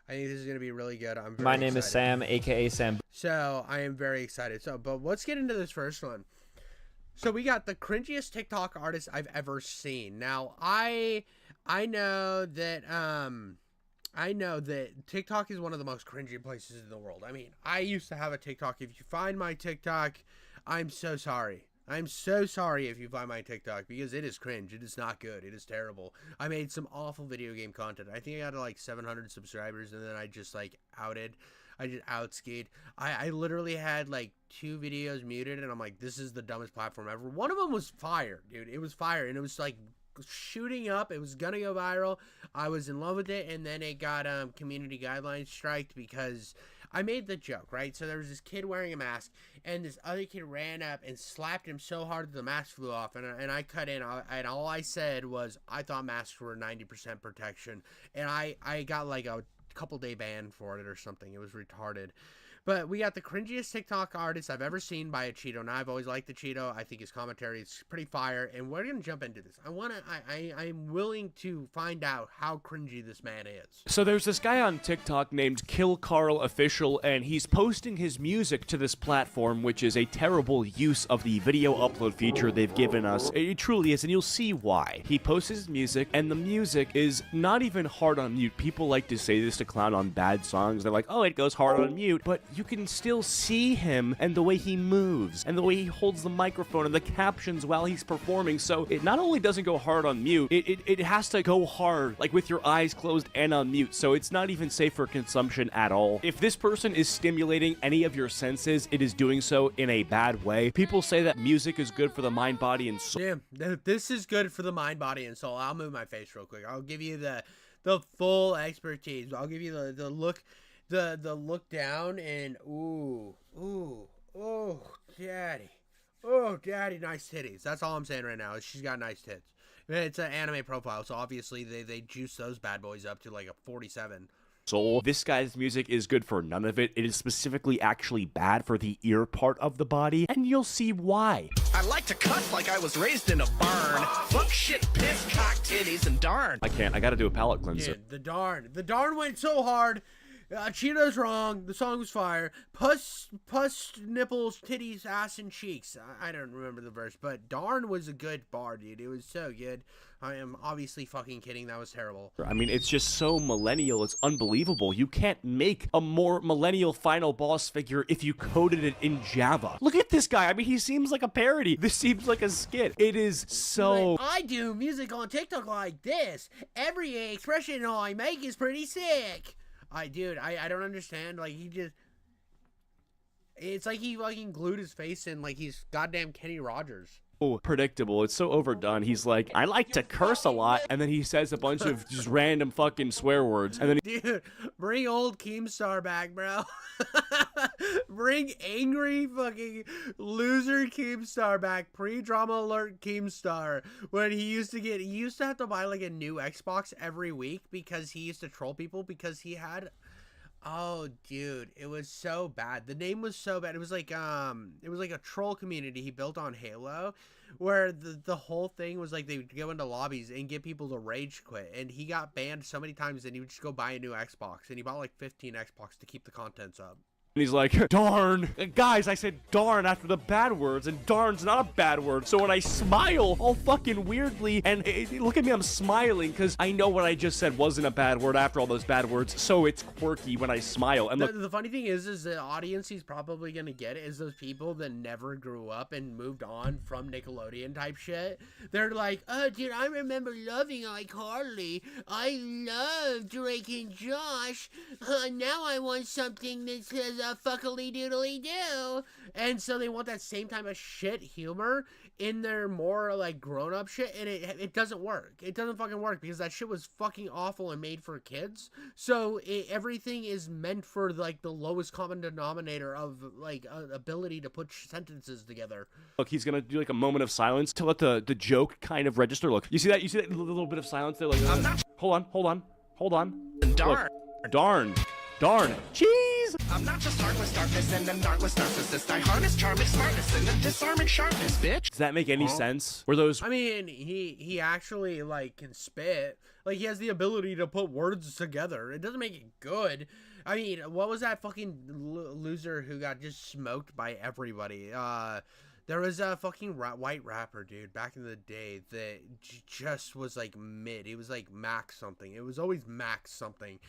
I think this is gonna be really good. My name is Sam, aka Sam. So I am very excited. But let's get into this first one. So we got the cringiest TikTok artist I've ever seen. Now I know that TikTok is one of the most cringy places in the world. I mean, I used to have a TikTok. If you find my TikTok, I'm so sorry. I'm so sorry if you find my TikTok because it is cringe. It is not good. It is terrible. I made some awful video game content. I think I got like 700 subscribers and then I just like outed. I just outskied. I literally had like 2 videos muted and I'm like, this is the dumbest platform ever. One of them was fire, dude. It was fire and it was like shooting up. It was gonna go viral. I was in love with it, and then it got community guidelines striked because I made the joke, right? So there was this kid wearing a mask, and this other kid ran up and slapped him so hard that the mask flew off, and I cut in, and all I said was, I thought masks were 90% protection, and I got like a couple day ban for it or something. It was retarded. But we got the cringiest TikTok artist I've ever seen by a Cheeto. Now, I've always liked the Cheeto. I think his commentary is pretty fire, and we're gonna jump into this. I'm willing to find out how cringy this man is. So there's this guy on TikTok named Kill Carl Official, and he's posting his music to this platform, which is a terrible use of the video upload feature they've given us. It truly is, and you'll see why. He posts his music, and the music is not even hard on mute. People like to say this to clown on bad songs. They're like, oh, it goes hard on mute, but you can still see him and the way he moves and the way he holds the microphone and the captions while he's performing. So it not only doesn't go hard on mute, it has to go hard, like with your eyes closed and on mute. So it's not even safe for consumption at all. If this person is stimulating any of your senses, it is doing so in a bad way. People say that music is good for the mind, body, and soul. Damn, this is good for the mind, body, and soul. I'll move my face real quick. I'll give you the full expertise. I'll give you the look. The look down and oh, daddy, nice titties. That's all I'm saying right now. Is she's got nice tits. It's an anime profile, so obviously they juice those bad boys up to like a 47. Soul. This guy's music is good for none of it. It is specifically actually bad for the ear part of the body, and you'll see why. I like to cuss like I was raised in a barn. Fuck, shit, piss, cock, titties, and darn. I can't. I gotta do a palate cleanser. Dude, the darn went so hard. Cheeto's wrong. The song was fire. Puss, nipples, titties, ass, and cheeks. I don't remember the verse, but darn was a good bar, dude. It was so good. I am obviously fucking kidding. That was terrible. I mean, it's just so millennial. It's unbelievable. You can't make a more millennial final boss figure if you coded it in Java. Look at this guy. I mean, he seems like a parody. This seems like a skit. It is so... I do music on TikTok like this. Every expression I make is pretty sick. Dude, I don't understand. Like, he just... It's like he fucking glued his face in like he's goddamn Kenny Rogers. Oh, predictable. It's so overdone. He's like, I like to curse a lot, and then he says a bunch of just random fucking swear words, and then Dude, bring old Keemstar back, bro. Bring angry fucking loser Keemstar back. Pre-drama alert Keemstar. When he used to have to buy like a new Xbox every week because he used to troll people because he had... Oh, dude, it was so bad. The name was so bad. It was like a troll community he built on Halo, where the whole thing was like they would go into lobbies and get people to rage quit. And he got banned so many times, and he would just go buy a new Xbox. And he bought like 15 Xbox to keep the contents up. And he's like, darn. Guys, I said darn after the bad words, and darn's not a bad word. So when I smile all fucking weirdly, and look at me, I'm smiling because I know what I just said wasn't a bad word after all those bad words. So it's quirky when I smile. And look, the funny thing is the audience he's probably going to get is those people that never grew up and moved on from Nickelodeon type shit. They're like, oh, dude, I remember loving iCarly. I love Drake and Josh. Now I want something that says fuckily doodly do. And so they want that same type of shit humor in their more like grown-up shit, and it doesn't work. It doesn't fucking work because that shit was fucking awful and made for kids. So everything is meant for like the lowest common denominator of like ability to put sentences together. look, he's gonna do like a moment of silence to let the joke kind of register. Look, you see that little bit of silence there? Like, hold on. Darn. Look, darn. Cheese. I'm not just heartless darkness and an artless narcissist. I harness charming smartness and a disarming sharpness, bitch. Does that make any sense? Were those... I mean, he actually like can spit. Like he has the ability to put words together. It doesn't make it good. I mean, what was that fucking loser who got just smoked by everybody? There was a fucking white rapper, dude, back in the day that just was like mid. He was like Max something. It was always Max something.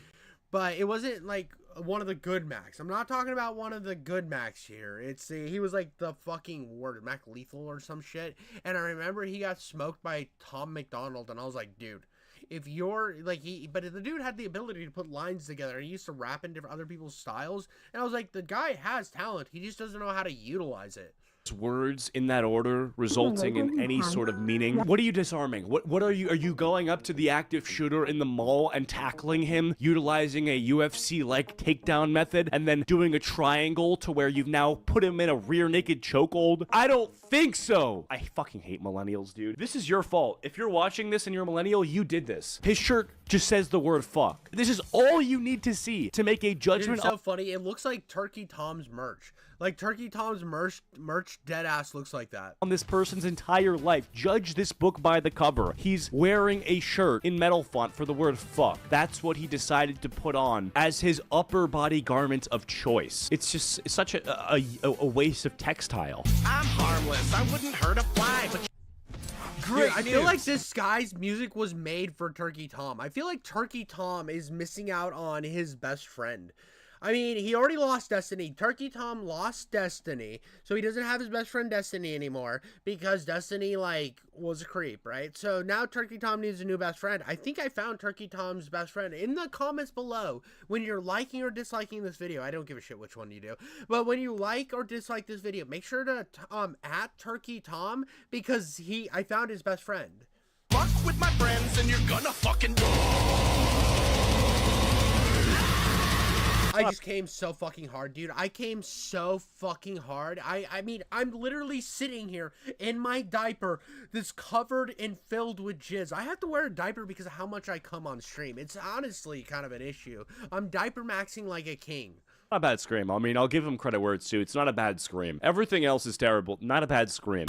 But it wasn't like one of the good Macs. I'm not talking about one of the good Macs here. He was like the fucking word Mac Lethal or some shit. And I remember he got smoked by Tom McDonald, and I was like, dude, if you're like but the dude had the ability to put lines together. He used to rap in different other people's styles, and I was like, the guy has talent. He just doesn't know how to utilize it. words in that order resulting in any sort of meaning. What are you disarming? What are you going up to the active shooter in the mall and tackling him, utilizing a UFC-like takedown method, and then doing a triangle to where you've now put him in a rear naked chokehold? I don't think so. I fucking hate millennials, dude. This is your fault. If you're watching this and you're a millennial, you did this. His shirt just says the word fuck. This is all you need to see to make a judgment. Dude, it's so funny. It looks like Turkey Tom's merch. Like Turkey Tom's merch dead ass looks like that. On this person's entire life. Judge this book by the cover. He's wearing a shirt in metal font for the word fuck. That's what he decided to put on as his upper body garment of choice. It's just such a waste of textile. I'm harmless. I wouldn't hurt a fly, but Great. Dude, I feel like this guy's music was made for Turkey Tom. I feel like Turkey Tom is missing out on his best friend. I mean, he already lost Destiny. Turkey Tom lost Destiny, so he doesn't have his best friend Destiny anymore because Destiny, like, was a creep, right? So now Turkey Tom needs a new best friend. I think I found Turkey Tom's best friend in the comments below. When you're liking or disliking this video, I don't give a shit which one you do, but when you like or dislike this video, make sure to at Turkey Tom because I found his best friend. fuck with my friends and you're gonna fucking I just came so fucking hard, dude. I came so fucking hard. I mean, I'm literally sitting here in my diaper that's covered and filled with jizz. I have to wear a diaper because of how much I come on stream. It's honestly kind of an issue. I'm diaper maxing like a king. Not a bad scream. I mean, I'll give him credit where it's due. It's not a bad scream. Everything else is terrible. Not a bad scream.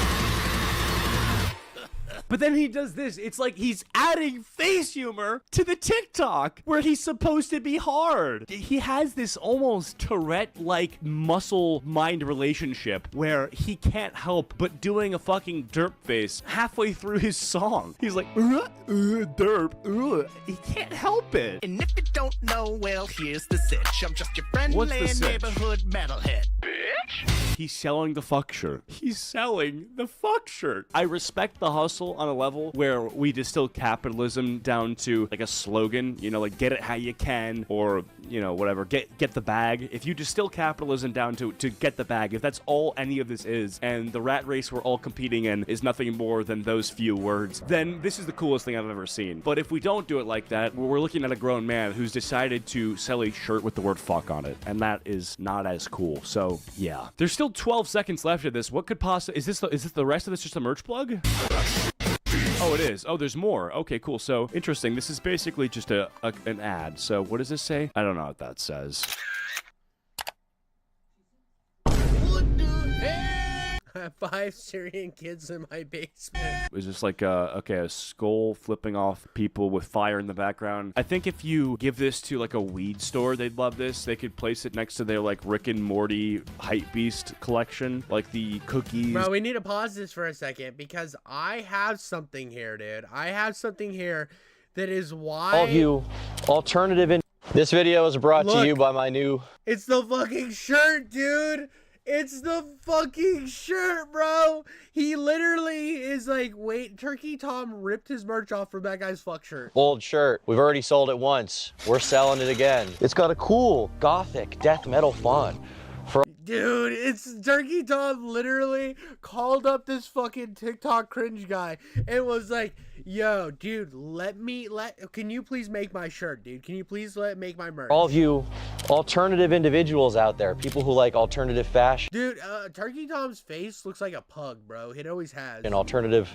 But then he does this. It's like he's adding face humor to the TikTok where he's supposed to be hard. He has this almost Tourette-like muscle-mind relationship where he can't help but doing a fucking derp face halfway through his song. He's like, derp, he can't help it. And if you don't know, well, here's the sitch. I'm just your friendly neighborhood metalhead, bitch. He's selling the fuck shirt. He's selling the fuck shirt. I respect the hustle on a level where we distill capitalism down to like a slogan, you know, like get it how you can, or, you know, whatever, get the bag. If you distill capitalism down to get the bag, if that's all any of this is, and the rat race we're all competing in is nothing more than those few words, then this is the coolest thing I've ever seen. But if we don't do it like that, we're looking at a grown man who's decided to sell a shirt with the word fuck on it, and that is not as cool. So yeah, there's still 12 seconds left of this. What could possibly is this the rest of this just a merch plug? Oh, it is. Oh, there's more. Okay, cool. So interesting. This is basically just an ad. So what does this say? I don't know what that says. I have 5 Syrian kids in my basement. Is this like a skull flipping off people with fire in the background? I think if you give this to like a weed store, they'd love this. They could place it next to their like Rick and Morty Hype Beast collection, like the cookies. Bro, we need to pause this for a second because I have something here, dude. I have something here that is why... All of you, alternative... This video is brought to you by my new... It's the fucking shirt, dude! It's the fucking shirt, bro. He literally is like, wait, Turkey Tom ripped his merch off from that guy's fuck shirt. Old shirt. We've already sold it once. We're selling it again. It's got a cool gothic death metal font. Dude, it's Turkey Tom literally called up this fucking TikTok cringe guy and was like, yo, dude, can you please make my shirt, dude? Can you please make my merch? All of you alternative individuals out there, people who like alternative fashion. Dude, Turkey Tom's face looks like a pug, bro. It always has. And alternative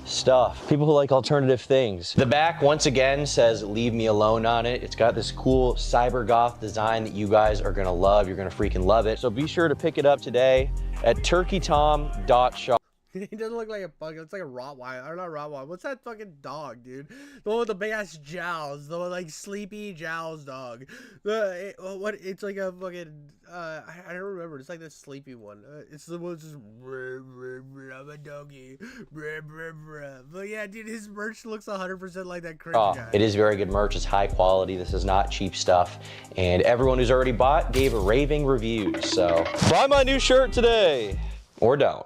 stuff. People who like alternative things. The back, once again, says leave me alone on it. It's got this cool cyber goth design that you guys are gonna love. You're gonna freaking love it. So be sure to pick it up today at turkeytom.shop. He doesn't look like a pug. It's like a Rottweiler. Or not Rottweiler. What's that fucking dog, dude? The one with the big ass jowls. The one like sleepy jowls dog. It's like a fucking I don't remember. It's like the sleepy one. It's the one that's just I'm a doggy. But yeah, dude, his merch looks 100% like that cringe guy. It is very good merch. It's high quality. This is not cheap stuff. And everyone who's already bought gave raving reviews. So buy my new shirt today. Or don't.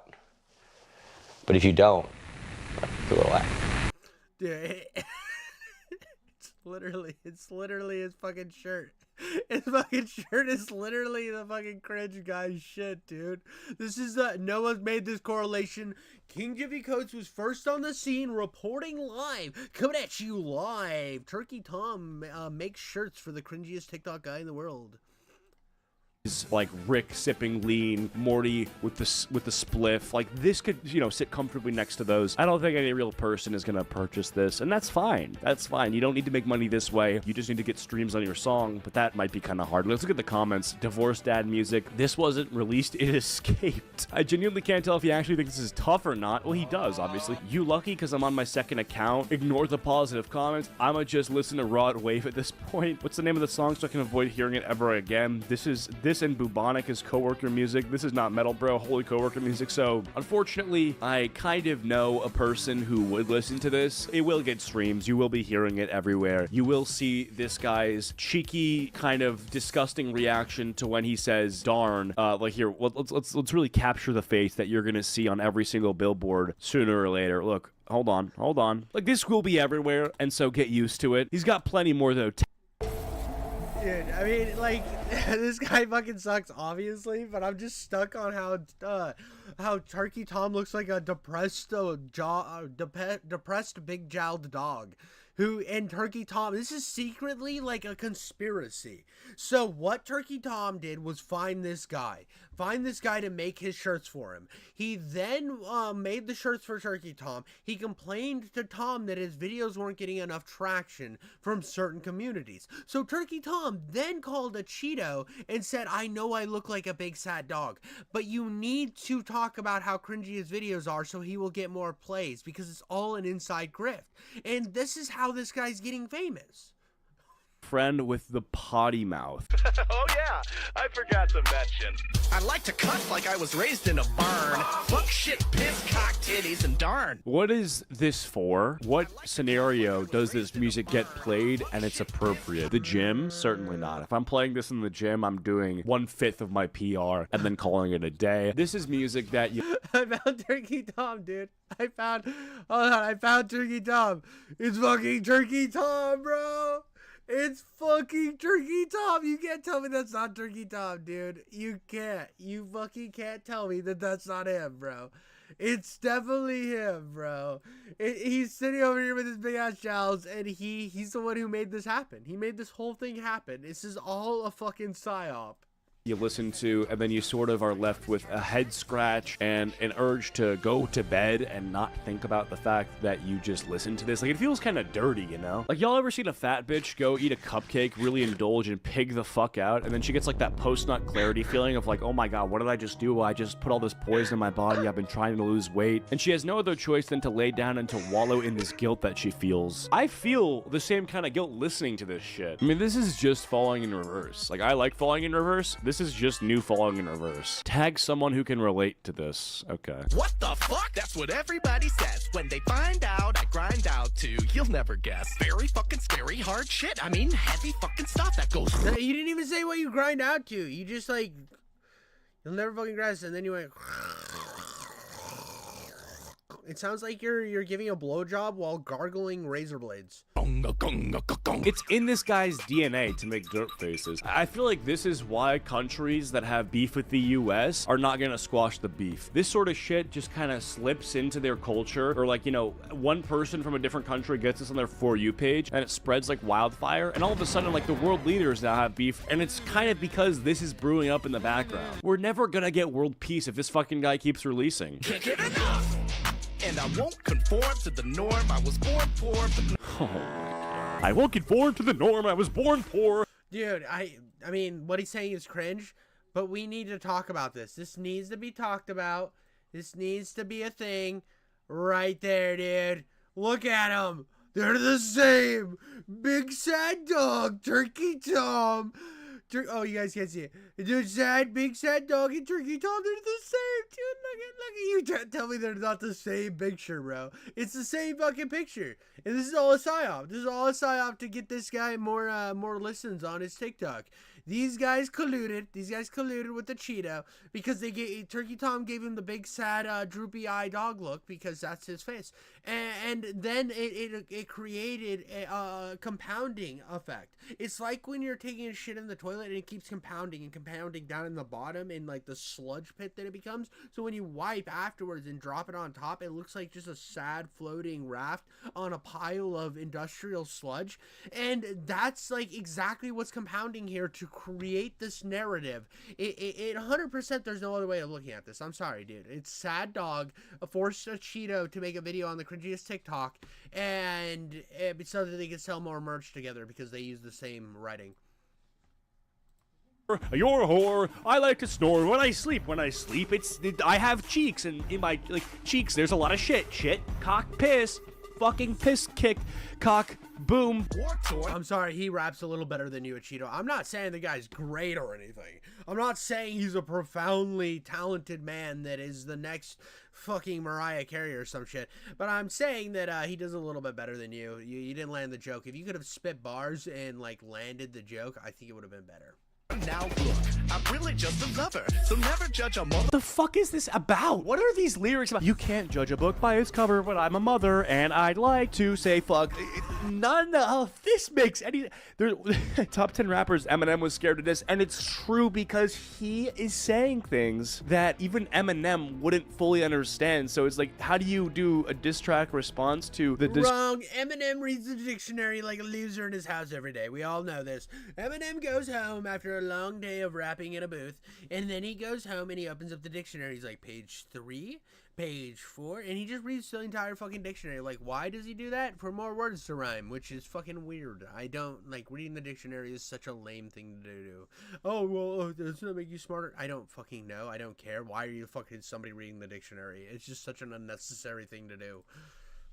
But if you don't, go away. Dude, Literally, it's literally his fucking shirt. His fucking shirt is literally the fucking cringe guy's shit, dude. This is no one's made this correlation. King Jiffy Coats was first on the scene, reporting live, coming at you live. Turkey Tom makes shirts for the cringiest TikTok guy in the world. Like Rick sipping lean, Morty with the spliff. Like this could, you know, sit comfortably next to those. I don't think any real person is gonna purchase this, and that's fine. That's fine. You don't need to make money this way. You just need to get streams on your song, but that might be kind of hard. Let's look at the comments. Divorce dad music. This wasn't released. It escaped. I genuinely can't tell if he actually thinks this is tough or not. Well, he does, obviously. You lucky because I'm on my second account. Ignore the positive comments. I'ma just listen to Raw Wave at this point. What's the name of the song so I can avoid hearing it ever again? This and Bubonic is coworker music. This is not metal, bro. Holy coworker music. So, unfortunately, I kind of know a person who would listen to this. It will get streams. You will be hearing it everywhere. You will see this guy's cheeky, kind of disgusting reaction to when he says "darn." Like here, let's really capture the face that you're gonna see on every single billboard sooner or later. Look, hold on. Like this will be everywhere, and so get used to it. He's got plenty more though. Dude, I mean, like, this guy fucking sucks, obviously, but I'm just stuck on how Turkey Tom looks like a depressed big jowled dog. And Turkey Tom, this is secretly like a conspiracy. So what Turkey Tom did was find this guy to make his shirts for him. He then made the shirts for Turkey Tom. He complained to Tom that his videos weren't getting enough traction from certain communities. So Turkey Tom then called a Cheeto and said, I know I look like a big sad dog, but you need to talk about how cringy his videos are so he will get more plays, because it's all an inside grift. And this is how this guy's getting famous. Friend with the potty mouth. Oh yeah, I forgot to mention. I like to cuss like I was raised in a barn. Fuck, shit, piss, cock, titties, and darn. What is this for? What scenario does this music get played and it's appropriate? The gym? Certainly not. If I'm playing this in the gym, I'm doing 1/5 of my PR and then calling it a day. This is music that you... I found Turkey Tom, dude. I found Turkey Tom. It's fucking Turkey Tom, bro. It's fucking Turkey Tom. You can't tell me that's not Turkey Tom, dude. You can't. You fucking can't tell me that that's not him, bro. It's definitely him, bro. He's sitting over here with his big ass jowls, and he's the one who made this happen. He made this whole thing happen. This is all a fucking psyop. You listen to, and then you sort of are left with a head scratch and an urge to go to bed and not think about the fact that you just listened to this. Like, it feels kind of dirty, you know? Like, y'all ever seen a fat bitch go eat a cupcake, really indulge, and pig the fuck out, and then she gets, like, that post-nut clarity feeling of, like, oh my god, what did I just do? I just put all this poison in my body. I've been trying to lose weight. And she has no other choice than to lay down and to wallow in this guilt that she feels. I feel the same kind of guilt listening to this shit. I mean, this is just falling in reverse. Like, I like falling in reverse. This is just new falling in reverse. Tag someone who can relate to this. Okay. What the fuck? That's what everybody says. When they find out, I grind out too. You'll never guess. Very fucking scary, hard shit. I mean, heavy fucking stuff that goes... No, you didn't even say what you grind out to. You just like... You'll never fucking grind, and then you went... It sounds like you're giving a blowjob while gargling razor blades. It's in this guy's DNA to make dirt faces. I feel like this is why countries that have beef with the US are not gonna squash the beef. This sort of shit just kind of slips into their culture, or like, you know, one person from a different country gets this on their For You page and it spreads like wildfire, and all of a sudden like the world leaders now have beef, and it's kind of because this is brewing up in the background. We're never gonna get world peace if this fucking guy keeps releasing. Can't get enough. And I won't conform to the norm. I was born poor, but... Oh my god. I won't conform to the norm. I was born poor. Dude, I mean, what he's saying is cringe, but we need to talk about this. This needs to be talked about. This needs to be a thing. Right there, dude. Look at them. They're the same. Big sad dog, Turkey Tom. Oh, you guys can't see it. The big sad dog and Turkey Tom, they're the same, dude. Look at you. Can't tell me they're not the same picture, bro. It's the same fucking picture. And this is all a psyop. This is all a psyop to get this guy more listens on his TikTok. These guys colluded. These guys colluded with the Cheeto because Turkey Tom gave him the big sad droopy eye dog look because that's his face, and then it created a compounding effect. It's like when you're taking a shit in the toilet and it keeps compounding and compounding down in the bottom in like the sludge pit that it becomes. So when you wipe afterwards and drop it on top, it looks like just a sad floating raft on a pile of industrial sludge. And that's like exactly what's compounding here to create this narrative. It 100%, there's no other way of looking at this. I'm sorry, dude. It's sad dog forced a Cheeto to make a video on the cringiest TikTok, and so that they can sell more merch together because they use the same writing. You're a whore. I like to snore when I sleep. When I sleep, I have cheeks, and in my cheeks, there's a lot of shit. Shit, cock, piss, fucking piss, kick, cock, boom. I'm sorry, he raps a little better than you, Cheeto. I'm not saying the guy's great or anything. I'm not saying he's a profoundly talented man that is the next fucking Mariah Carey or some shit. But I'm saying that he does a little bit better than you. You didn't land the joke. If you could have spit bars and like landed the joke, I think it would have been better. Now look, I'm really just a lover, so never judge a mother. The fuck is this about? What are these lyrics about? You can't judge a book by its cover, but I'm a mother, and I'd like to say fuck. None of this makes any... Top 10 rappers, Eminem was scared of this, and it's true because he is saying things that even Eminem wouldn't fully understand. So it's like, how do you do a diss track response to the... Wrong. Eminem reads the dictionary like a loser in his house every day. We all know this. Eminem goes home after a long day of rapping in a booth, and then he goes home and he opens up the dictionary. He's like, page 3, page 4, and he just reads the entire fucking dictionary. Like, why does he do that? For more words to rhyme, which is fucking weird. I don't like reading the dictionary is such a lame thing to do. Oh, well, doesn't that make you smarter? I don't fucking know. I don't care. Why are you fucking somebody reading the dictionary? It's just such an unnecessary thing to do.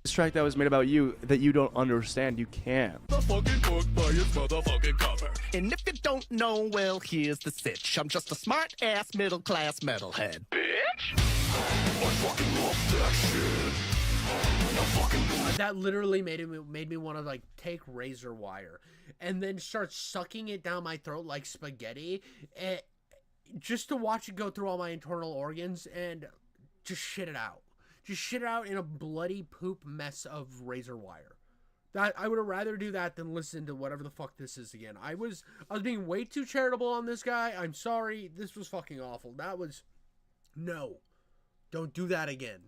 This track that was made about you that you don't understand, you can. The fucking book by its motherfucking cover. And if you don't know, well, here's the sitch. I'm just a smart-ass middle-class metalhead. Bitch! I fucking love that shit. That literally made me want to like take razor wire and then start sucking it down my throat like spaghetti, just to watch it go through all my internal organs and just shit it out. Just shit it out in a bloody poop mess of razor wire. That I would have rather do that than listen to whatever the fuck this is again. I was being way too charitable on this guy. I'm sorry. This was fucking awful. That was... No. Don't do that again.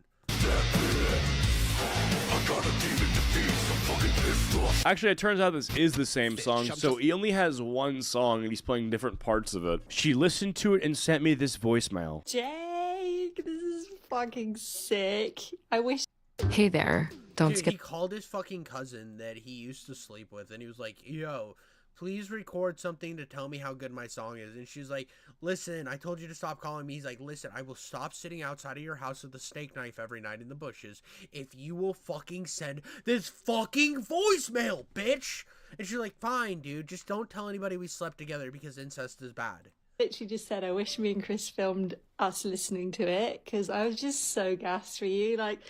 Actually, it turns out this is the same song, so he only has one song and he's playing different parts of it. She listened to it and sent me this voicemail. Jake, this is fucking sick. I wish... Hey there. Don't Dude, skip... he called his fucking cousin that he used to sleep with, and he was like, yo, please record something to tell me how good my song is. And she's like, listen, I told you to stop calling me. He's like, listen, I will stop sitting outside of your house with a steak knife every night in the bushes if you will fucking send this fucking voicemail, bitch. And she's like, fine, dude, just don't tell anybody we slept together because incest is bad. Literally just said, I wish me and Chris filmed us listening to it, because I was just so gassed for you. Like,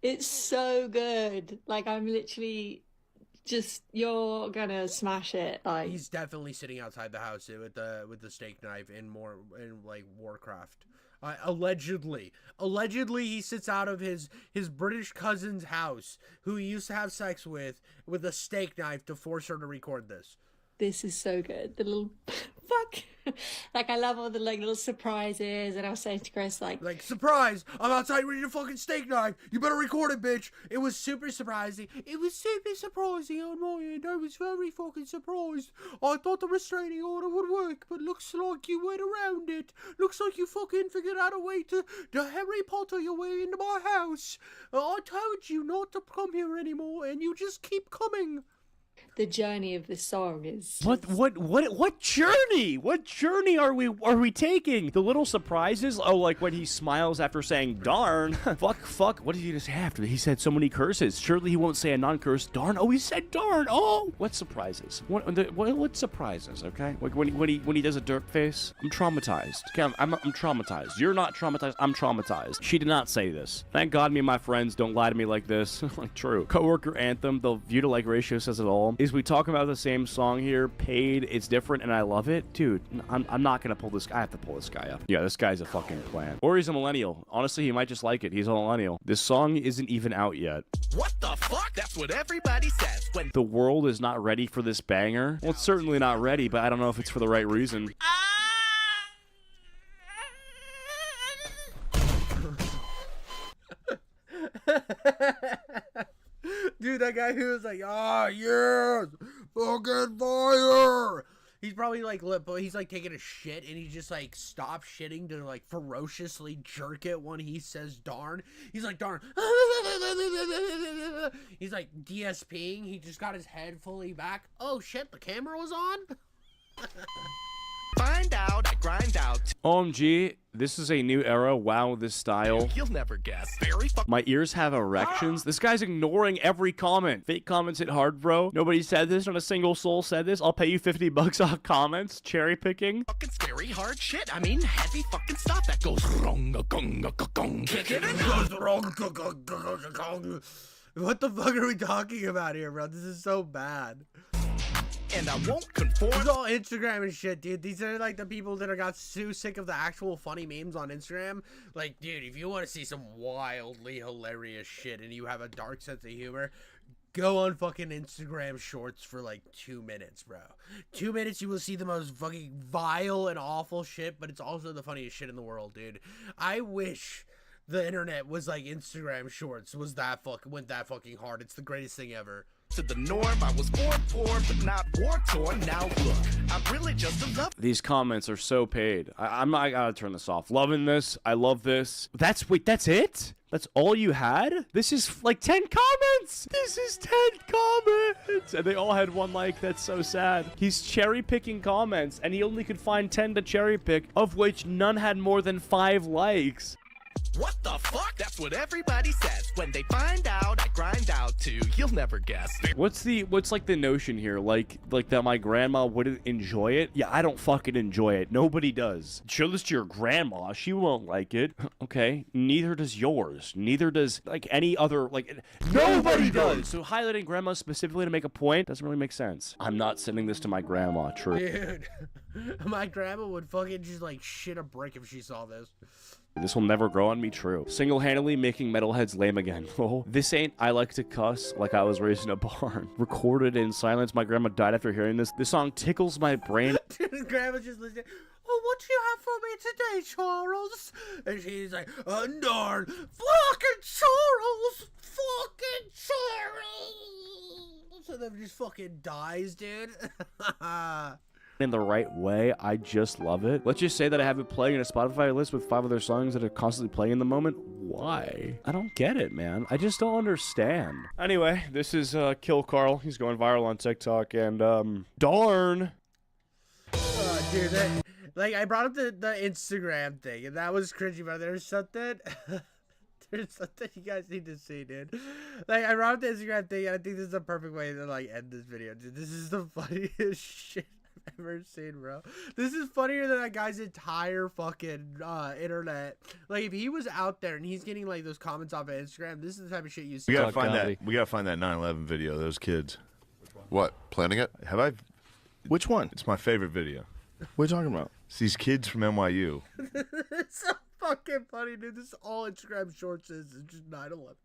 it's so good. Like, I'm literally... just, you're gonna smash it. Like, he's definitely sitting outside the house with the steak knife in like Warcraft. Allegedly he sits out of his British cousin's house, who he used to have sex with a steak knife to force her to record this. This is so good. The little fuck. Like, I love all the like little surprises, and I was saying to Chris like surprise! I'm outside with your fucking steak knife. You better record it, bitch. It was super surprising. It was super surprising on my end. I was very fucking surprised. I thought the restraining order would work, but looks like you went around it. Looks like you fucking figured out a way to Harry Potter your way into my house. I told you not to come here anymore, and you just keep coming. The journey of this song is what journey? What journey are we taking? The little surprises? Oh, like when he smiles after saying darn. fuck. What did he just have to? He said so many curses. Surely he won't say a non-curse. Darn. Oh, he said darn. Oh, what surprises? What surprises? Okay, like when he does a dirt face. I'm traumatized. Okay, I'm traumatized. You're not traumatized. I'm traumatized. She did not say this. Thank God me and my friends don't lie to me like this. Like, true. Coworker anthem. The view to like ratio says it all. Is we talk about the same song here, paid, it's different, and I love it? Dude, I'm not gonna pull this guy. I have to pull this guy up. Yeah, this guy's a fucking plant. Or he's a millennial. Honestly, he might just like it. He's a millennial. This song isn't even out yet. What the fuck? That's what everybody says when The world is not ready for this banger. Well, it's certainly not ready, but I don't know if it's for the right reason. Dude, that guy who was like, ah, yes, fucking fire. He's probably like, he's like taking a shit and he just like stops shitting to like ferociously jerk it when he says darn. He's like, darn. He's like DSPing. He just got his head fully back. Oh shit, the camera was on? find out, I grind out. OMG, this is a new era. Wow, this style. You'll never guess. Very fuck. My ears have erections. This guy's ignoring every comment. Fake comments hit hard, bro. Nobody said this. Not a single soul said this. I'll pay you $50 off comments. Cherry picking. Fucking scary hard shit. I mean, heavy fucking stuff that goes wrong. Kick it in. What the fuck are we talking about here, bro? This is so bad. And I won't conform. It's all Instagram and shit, dude. These are like the people that got so sick of the actual funny memes on Instagram. Like, dude, if you want to see some wildly hilarious shit and you have a dark sense of humor, go on fucking Instagram shorts for like 2 minutes, bro. 2 minutes, you will see the most fucking vile and awful shit, but it's also the funniest shit in the world, dude. I wish the internet was like Instagram shorts went that fucking hard. It's the greatest thing ever. To the norm, I was born poor, but not war-torn. Now look, I'm really just a love. These comments are so paid. I gotta turn this off. Loving this. I love this. That's it? That's all you had? This is like 10 comments. This is 10 comments. And they all had one like. That's so sad. He's cherry picking comments and he only could find 10 to cherry pick, of which none had more than 5 likes. What the fuck? That's what everybody says. When they find out, I grind out too. You'll never guess. What's like the notion here? Like that my grandma wouldn't enjoy it? Yeah, I don't fucking enjoy it. Nobody does. Show this to your grandma. She won't like it. Okay. Neither does yours. Neither does like any other, like nobody does. So highlighting grandma specifically to make a point doesn't really make sense. I'm not sending this to my grandma. True. Dude, my grandma would fucking just like shit a brick if she saw this. This will never grow on me. True. Single-handedly making metalheads lame again. Oh, this ain't I like to cuss like I was raised in a barn. Recorded in silence. My grandma died after hearing this. This song tickles my brain. Dude, grandma's just listening. Oh, what do you have for me today, Charles? And she's like, oh, darn. Fucking Charles! Fucking Charles! So then just fucking dies, dude. In the right way. I just love it. Let's just say that I have it playing in a Spotify list with 5 other songs that are constantly playing in the moment. Why? I don't get it, man. I just don't understand. Anyway, this is Kill Carl. He's going viral on TikTok, and darn. Dude, like I brought up the Instagram thing, and that was cringy, but there's something. There's something you guys need to see, dude. Like, I brought up the Instagram thing, and I think this is the perfect way to like end this video, dude. This is the funniest shit I've ever seen, bro. This is funnier than that guy's entire fucking internet. Like, if he was out there and he's getting like those comments off of Instagram, this is the type of shit you see. We gotta find that. We gotta find that 9/11 video. Those kids. What? Planning it? Have I? Which one? It's my favorite video. What are you talking about? It's these kids from NYU. It's so fucking funny, dude. This is all Instagram shorts is. It's just 9/11.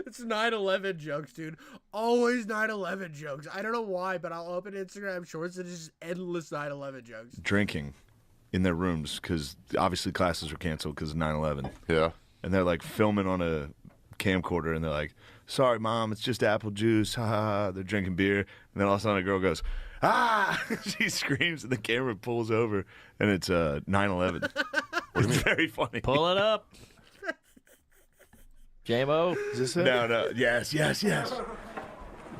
It's 9/11 jokes, dude. Always 9/11 jokes. I don't know why, but I'll open Instagram shorts and it's just endless 9/11 jokes. Drinking in their rooms because obviously classes were canceled because of 9/11. Yeah. And they're like filming on a camcorder and they're like, sorry, Mom, it's just apple juice. Ha ha ha. They're drinking beer. And then all of a sudden a girl goes, ah! She screams and the camera pulls over and it's 9/11. It's very funny. Pull it up. J-Mo. Is this it? No. Yes.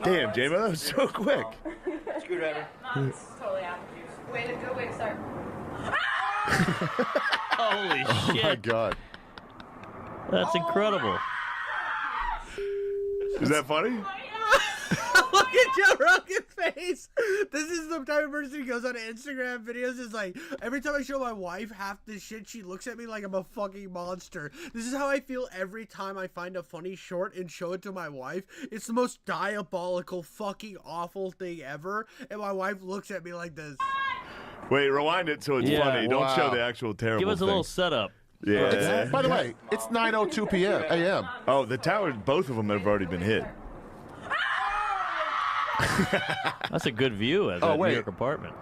Damn, J-Mo, that was so quick. Screwdriver. It's totally apple juice. Way to go, way to start. Holy shit. Oh my God. That's incredible. Is that funny? Look at Joe Rogan's face. This is the type of person who goes on Instagram videos. Is like, every time I show my wife half this shit, she looks at me like I'm a fucking monster. This is how I feel every time I find a funny short and show it to my wife. It's the most diabolical, fucking awful thing ever. And my wife looks at me like this. Wait, rewind it so it's funny. Don't show the actual terrible Give us a thing. little setup. Yeah. By the way, it's 9:02 p.m. a.m. Oh, the towers, both of them have already been hit. That's a good view of that New York apartment.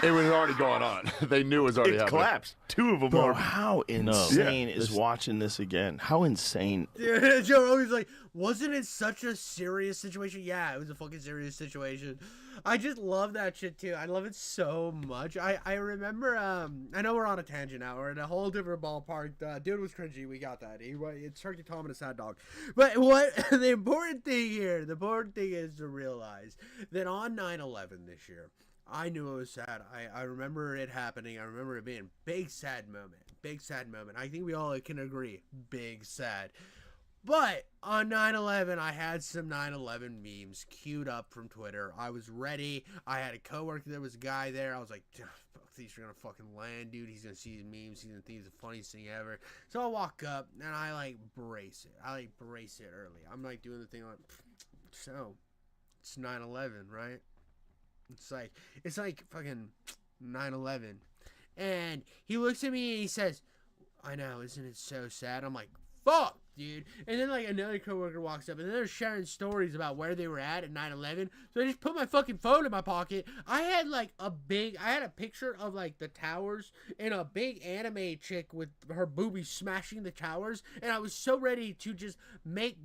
It was already going on. They knew it was already happening. Collapsed. Two of them Bro, are. how insane is watching this again? How insane. Yeah, Joe Rogan's like, wasn't it such a serious situation? Yeah, it was a fucking serious situation. I just love that shit too. I love it so much. I remember, I know we're on a tangent now. We're in a whole different ballpark. Dude was cringy. We got that. It's Turkey Tom and a sad dog. But what the important thing here, the important thing is to realize that on 9/11 this year, I knew it was sad. I remember it happening. I remember it being a big sad moment. Big sad moment. I think we all can agree. Big sad. But on 9/11, I had some 9/11 memes queued up from Twitter. I was ready. I had a coworker. There was a guy there. I was like, these are going to fucking land, dude. He's going to see these memes. He's going to think it's the funniest thing ever. So I walk up, and I, like, brace it. I, like, brace it early. I'm, like, doing the thing like, so, it's 9/11, right? It's like fucking 9/11. And he looks at me and he says, I know, isn't it so sad? I'm like, fuck, dude. And then like another coworker walks up and they're sharing stories about where they were at 9/11. So I just put my fucking phone in my pocket. I had a picture of like the towers and a big anime chick with her boobies smashing the towers. And I was so ready to just make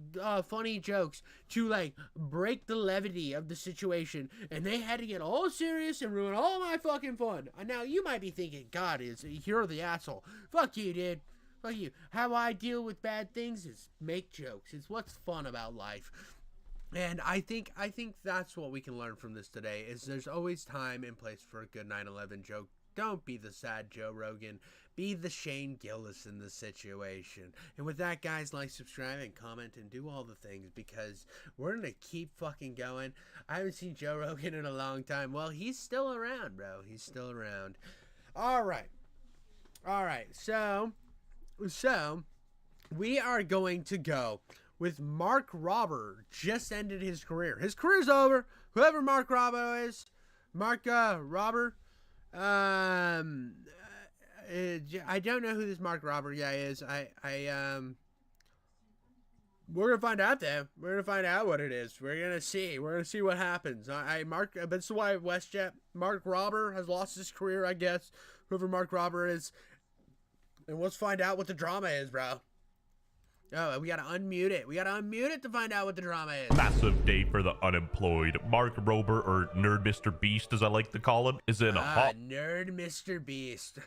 funny jokes to like break the levity of the situation. And they had to get all serious and ruin all my fucking fun. Now you might be thinking, God, you're the asshole. Fuck you, dude. Fuck you. How I deal with bad things is make jokes. It's what's fun about life. And I think that's what we can learn from this today is there's always time and place for a good 9/11 joke. Don't be the sad Joe Rogan. Be the Shane Gillis in the situation. And with that, guys, like, subscribe, and comment, and do all the things because we're going to keep fucking going. I haven't seen Joe Rogan in a long time. Well, he's still around, bro. He's still around. All right. So we are going to go with Mark Robber. Just ended his career. His career's over. Whoever Mark Robbo is, Robber. I don't know who this Mark Robber guy is. We're gonna find out though. We're gonna find out what it is. We're gonna see. We're gonna see what happens. But this is why WestJet Mark Robber has lost his career, I guess. Whoever Mark Robber is. And let's find out what the drama is, bro. Oh, we gotta unmute it. We gotta unmute it to find out what the drama is. Massive day for the unemployed. Mark Rober, or Nerd Mr. Beast, as I like to call him, is in a hot... Nerd Mr. Beast.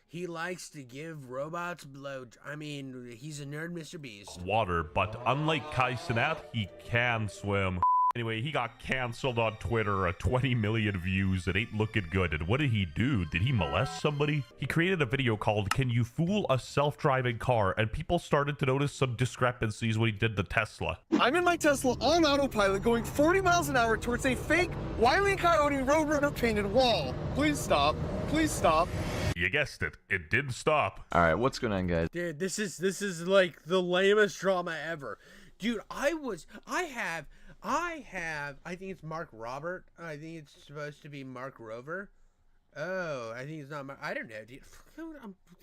He likes to give robots he's a Nerd Mr. Beast. Water, but unlike Kai Cenat, he can swim. Anyway, he got canceled on Twitter, 20 million views. It ain't looking good. And what did he do? Did he molest somebody? He created a video called, Can You Fool a Self-Driving Car? And people started to notice some discrepancies when he did the Tesla. I'm in my Tesla on autopilot going 40 miles an hour towards a fake Wile E. Coyote Roadrunner painted wall. Please stop. Please stop. You guessed it. It did stop. All right, what's going on, guys? Dude, this is like the lamest drama ever. Dude, I think it's Mark Robert. I think it's supposed to be Mark Rover. Oh, I think it's not Mark. I don't know, dude. Who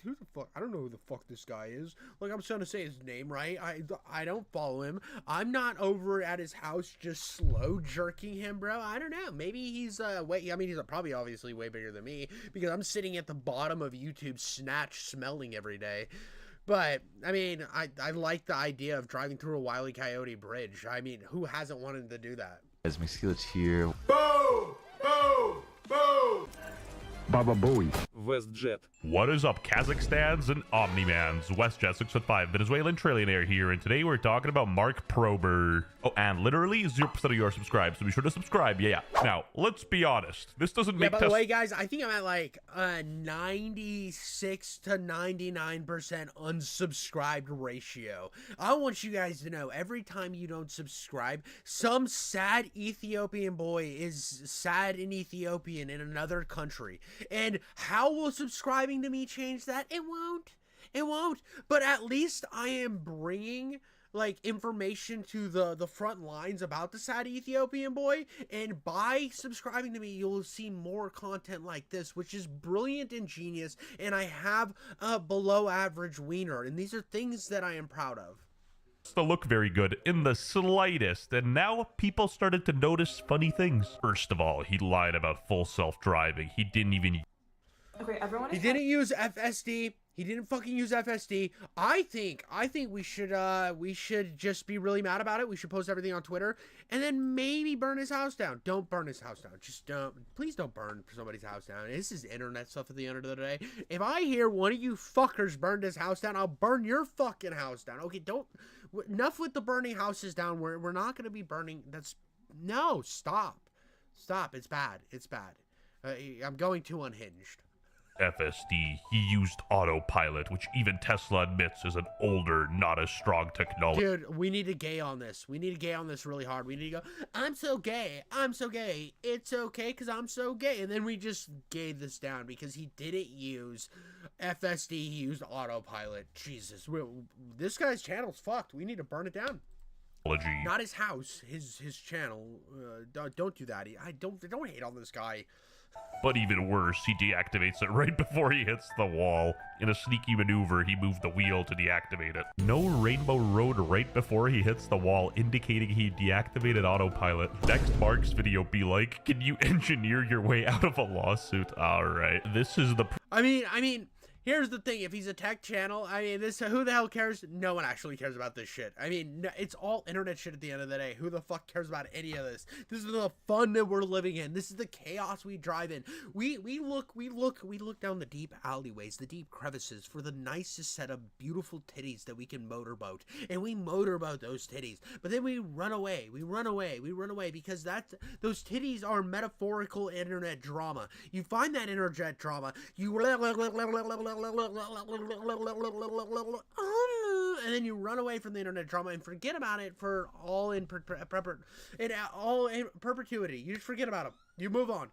the fuck? I don't know who the fuck this guy is. Like, I'm trying to say his name right. I don't follow him. I'm not over at his house just slow jerking him, bro. I don't know. Maybe he's he's probably obviously way bigger than me because I'm sitting at the bottom of YouTube Snatch smelling every day. But, I like the idea of driving through a Wile E. Coyote bridge. Who hasn't wanted to do that? Guys, Mixil's here. Boom! Boom! Boom! Baba Booey. WestJet. What is up, Kazakhstan's and Omni-Man's? WestJet 6'5", Venezuelan trillionaire here, and today we're talking about Mark Prober. Oh, and literally 0% of you are subscribed, so be sure to subscribe. Yeah. Now, let's be honest. This doesn't make by the way, guys, I think I'm at like 96 to 99% unsubscribed ratio. I want you guys to know, every time you don't subscribe, some sad Ethiopian boy is sad in Ethiopian in another country. And how will subscribing to me change that? It won't. It won't. But at least I am bringing like information to the front lines about the sad Ethiopian boy, and by subscribing to me you'll see more content like this, which is brilliant and genius, and I have a below average wiener, and these are things that I am proud of. To look very good in the slightest, and now people started to notice funny things. First of all, he lied about full self-driving. He didn't even... Okay, everyone. He didn't use FSD. He didn't fucking use FSD. I think we should just be really mad about it. We should post everything on Twitter and then maybe burn his house down. Don't burn his house down. Just please don't burn somebody's house down. This is internet stuff at the end of the day. If I hear one of you fuckers burned his house down, I'll burn your fucking house down. Okay, enough with the burning houses down. We're not going to be burning. No, stop. It's bad. It's bad. I'm going too unhinged. FSD, he used autopilot, which even Tesla admits is an older, not as strong technology. Dude, we need to gay on this. We need to gay on this really hard. We need to go, I'm so gay. It's okay because I'm so gay. And then we just gay this down because he didn't use FSD. He used autopilot. Jesus. This guy's channel's fucked. We need to burn it down. Not his house, his channel. Don't do that. Don't hate on this guy. But even worse, he deactivates it right before he hits the wall. In a sneaky maneuver, he moved the wheel to deactivate it. No Rainbow Road right before he hits the wall, indicating he deactivated autopilot. Next Mark's video be like, can you engineer your way out of a lawsuit? Alright, this is the... I mean... Here's the thing, if he's a tech channel, who the hell cares? No one actually cares about this shit. It's all internet shit at the end of the day. Who the fuck cares about any of this? This is the fun that we're living in. This is the chaos we drive in. We look down the deep alleyways, the deep crevices for the nicest set of beautiful titties that we can motorboat. And we motorboat those titties. But then we run away. We run away because those titties are metaphorical internet drama. You find that internet drama, and then you run away from the internet drama and forget about it for all in perpetuity. You just forget about them. You move on.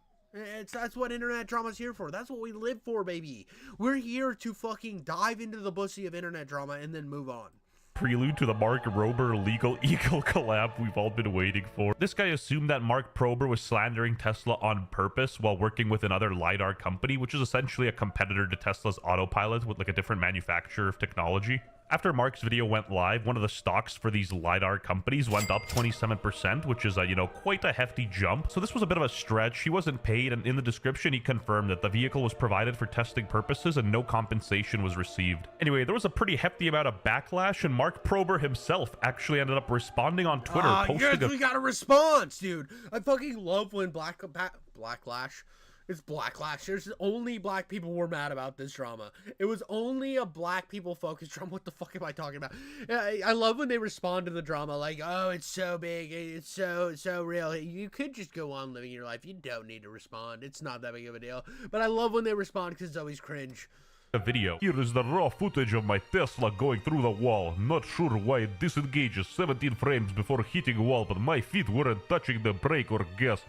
That's what internet drama's here for. That's what we live for, baby. We're here to fucking dive into the pussy of internet drama and then move on. Prelude to the Mark Prober legal eagle collab we've all been waiting for. This guy assumed that Mark Prober was slandering Tesla on purpose while working with another LiDAR company, which is essentially a competitor to Tesla's autopilot with like a different manufacturer of technology. After Mark's video went live, one of the stocks for these LiDAR companies went up 27%, which is quite a hefty jump. So this was a bit of a stretch. He wasn't paid, and in the description, he confirmed that the vehicle was provided for testing purposes and no compensation was received. Anyway, there was a pretty hefty amount of backlash, and Mark Prober himself actually ended up responding on Twitter. Yes, we got a response, dude. I fucking love when Blacklash. It's Blacklash. There's only black people were mad about this drama. It was only a black people focused drama. What the fuck am I talking about? I love when they respond to the drama like, oh, it's so big. It's so real. You could just go on living your life. You don't need to respond. It's not that big of a deal. But I love when they respond because it's always cringe. A video. Here is the raw footage of my Tesla going through the wall. Not sure why it disengages 17 frames before hitting wall, but my feet weren't touching the brake or gas.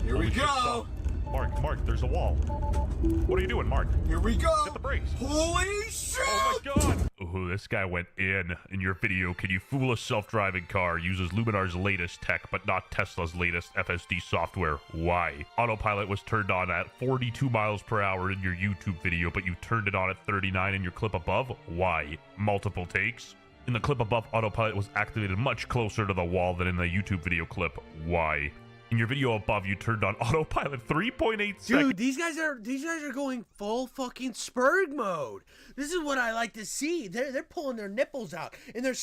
Here we go! Mark, there's a wall. What are you doing, Mark? Here we go! Hit the brakes. Holy shit! Oh my god! Oh, this guy went in your video. Can you fool a self-driving car? Uses Luminar's latest tech, but not Tesla's latest FSD software. Why? Autopilot was turned on at 42 miles per hour in your YouTube video, but you turned it on at 39 in your clip above. Why? Multiple takes? In the clip above, autopilot was activated much closer to the wall than in the YouTube video clip. Why? In your video above, you turned on autopilot 3.8 seconds. Dude, these guys are going full fucking Spurg mode. This is what I like to see. They're pulling their nipples out and they're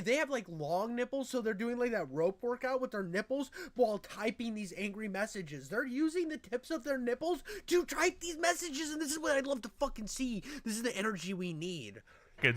they have like long nipples, so they're doing like that rope workout with their nipples while typing these angry messages. They're using the tips of their nipples to type these messages, and this is what I'd love to fucking see. This is the energy we need.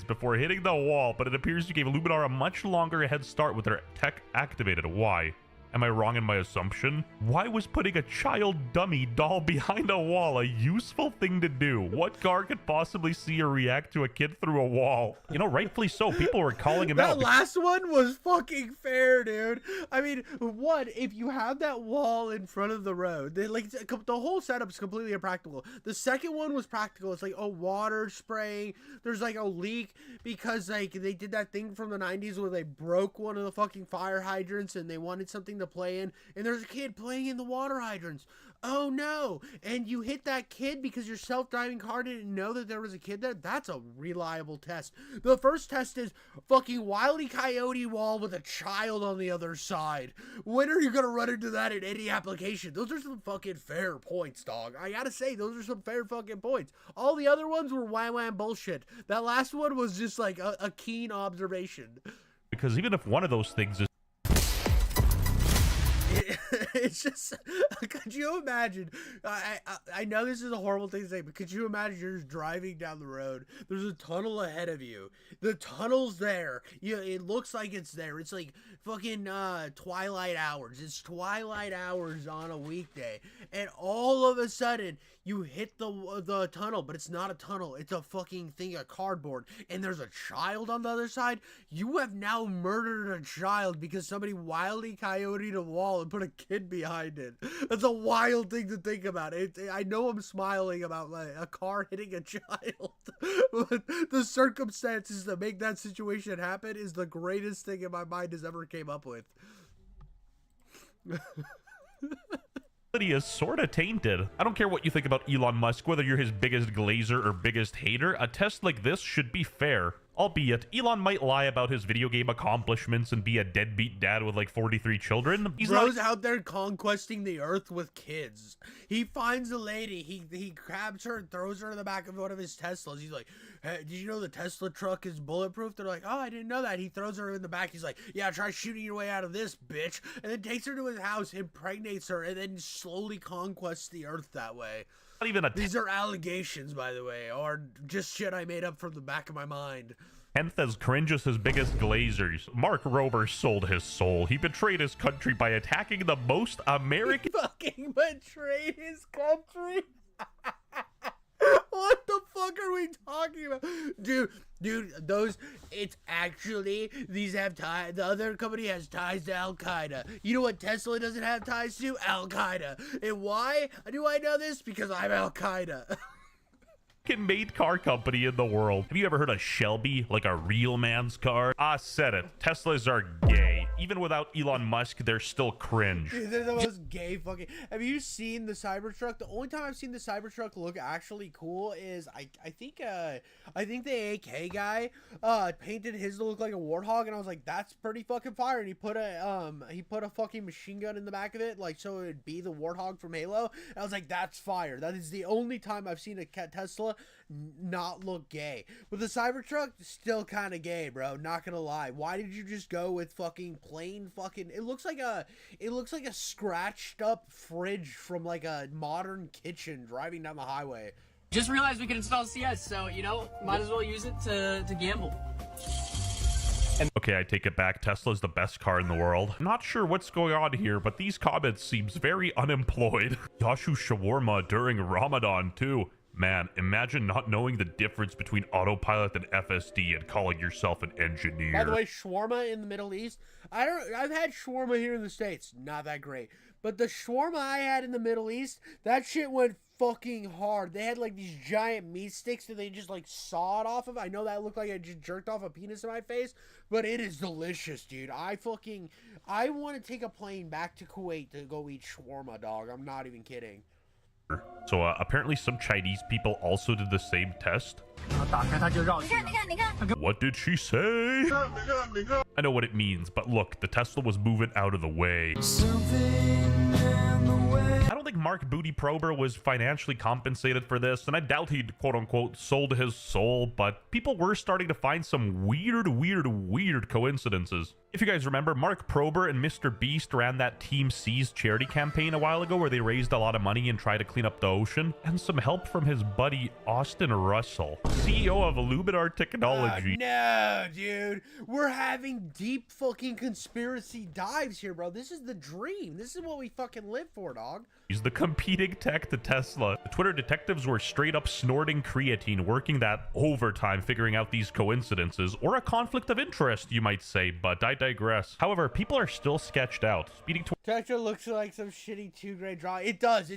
Before hitting the wall, but it appears you gave Luminar a much longer head start with their tech activated. Why? Am I wrong in my assumption? Why was putting a child dummy doll behind a wall a useful thing to do? What car could possibly see or react to a kid through a wall? You know, rightfully so. People were calling him out. That last one was fucking fair, dude. I mean, one, if you have that wall in front of the road, like the whole setup's completely impractical. The second one was practical. It's like a water spraying. There's like a leak because like they did that thing from the 90s where they broke one of the fucking fire hydrants and they wanted something to play in, and there's a kid playing in the water hydrants. Oh no. And you hit that kid because your self-driving car didn't know that there was a kid there. That's a reliable test. The first test is fucking Wile E. Coyote wall with a child on the other side. When are you gonna run into that in any application? Those are some fucking fair points, dog. I gotta say, those are some fair fucking points. All the other ones were wham bullshit. That last one was just like a keen observation. Because even if one of those things is it's just, could you imagine, I know this is a horrible thing to say, but could you imagine you're just driving down the road, there's a tunnel ahead of you, the tunnel's there, it looks like it's there, it's like fucking twilight hours, it's twilight hours on a weekday, and all of a sudden, you hit the tunnel, but it's not a tunnel, it's a fucking thing of cardboard, and there's a child on the other side. You have now murdered a child because somebody wildly coyoted a wall and put a kid behind it. That's a wild thing to think about. I know I'm smiling about like a car hitting a child, but the circumstances that make that situation happen is the greatest thing in my mind has ever came up with. is sort of tainted. I don't care what you think about Elon Musk, whether you're his biggest glazer or biggest hater, a test like this should be fair. Albeit, Elon might lie about his video game accomplishments and be a deadbeat dad with like 43 children. He's Bro's out there conquesting the earth with kids. He finds a lady, he grabs her and throws her in the back of one of his Teslas. He's like, hey, did you know the Tesla truck is bulletproof? They're like, oh, I didn't know that. He throws her in the back. He's like, yeah, try shooting your way out of this, bitch. And then takes her to his house, impregnates her, and then slowly conquests the earth that way. Not even These are allegations, by the way, or just shit I made up from the back of my mind. 10th as cringe as his biggest glazers. Mark Rober sold his soul. He betrayed his country by attacking the most American... He fucking betrayed his country? What the fuck are we talking about? Dude, those, it's actually, these have ties, the other company has ties to Al-Qaeda. You know what Tesla doesn't have ties to? Al-Qaeda. And why do I know this? Because I'm Al-Qaeda. made car company in the world. Have you ever heard of Shelby, like a real man's car? I said it. Teslas are gay. Even without Elon Musk, they're still cringe. Dude, they're the most gay fucking... Have you seen the Cybertruck? The only time I've seen the Cybertruck look actually cool is I think the AK guy painted his to look like a warthog, and I was like, that's pretty fucking fire. And he put a fucking machine gun in the back of it, like so it would be the warthog from Halo. And I was like, that's fire. That is the only time I've seen a Tesla not look gay. But the Cybertruck still kind of gay, bro. Not gonna lie. Why did you just go with fucking plain fucking? It looks like a scratched up fridge from like a modern kitchen driving down the highway. Just realized we can install CS, so you know, might as well use it to gamble. Okay, I take it back. Tesla's the best car in the world. Not sure what's going on here, but these comments seems very unemployed. Yashu shawarma during Ramadan too. Man, imagine not knowing the difference between autopilot and FSD and calling yourself an engineer. By the way, shawarma in the Middle East, I've had shawarma here in the States, not that great. But the shawarma I had in the Middle East, that shit went fucking hard. They had like these giant meat sticks that they just like sawed off of. I know that looked like I just jerked off a penis in my face, but it is delicious, dude. I want to take a plane back to Kuwait to go eat shawarma, dog. I'm not even kidding. So apparently some Chinese people also did the same test. What did she say? I know what it means, but look, the Tesla was moving out of the way. Something Mark Booty Prober was financially compensated for this, and I doubt he'd quote-unquote sold his soul, but people were starting to find some weird coincidences. If you guys remember, Mark Prober and Mr. Beast ran that Team C's charity campaign a while ago where they raised a lot of money and tried to clean up the ocean, and some help from his buddy Austin Russell, CEO of Luminar Technology. No, dude. We're having deep fucking conspiracy dives here, bro. This is the dream. This is what we fucking live for, dog. He's the competing tech to Tesla. The Twitter detectives were straight up snorting creatine, working that overtime, figuring out these coincidences, or a conflict of interest, you might say, but I digress. However, people are still sketched out. Speeding to Tesla looks like some shitty 2-grade drawing. It does.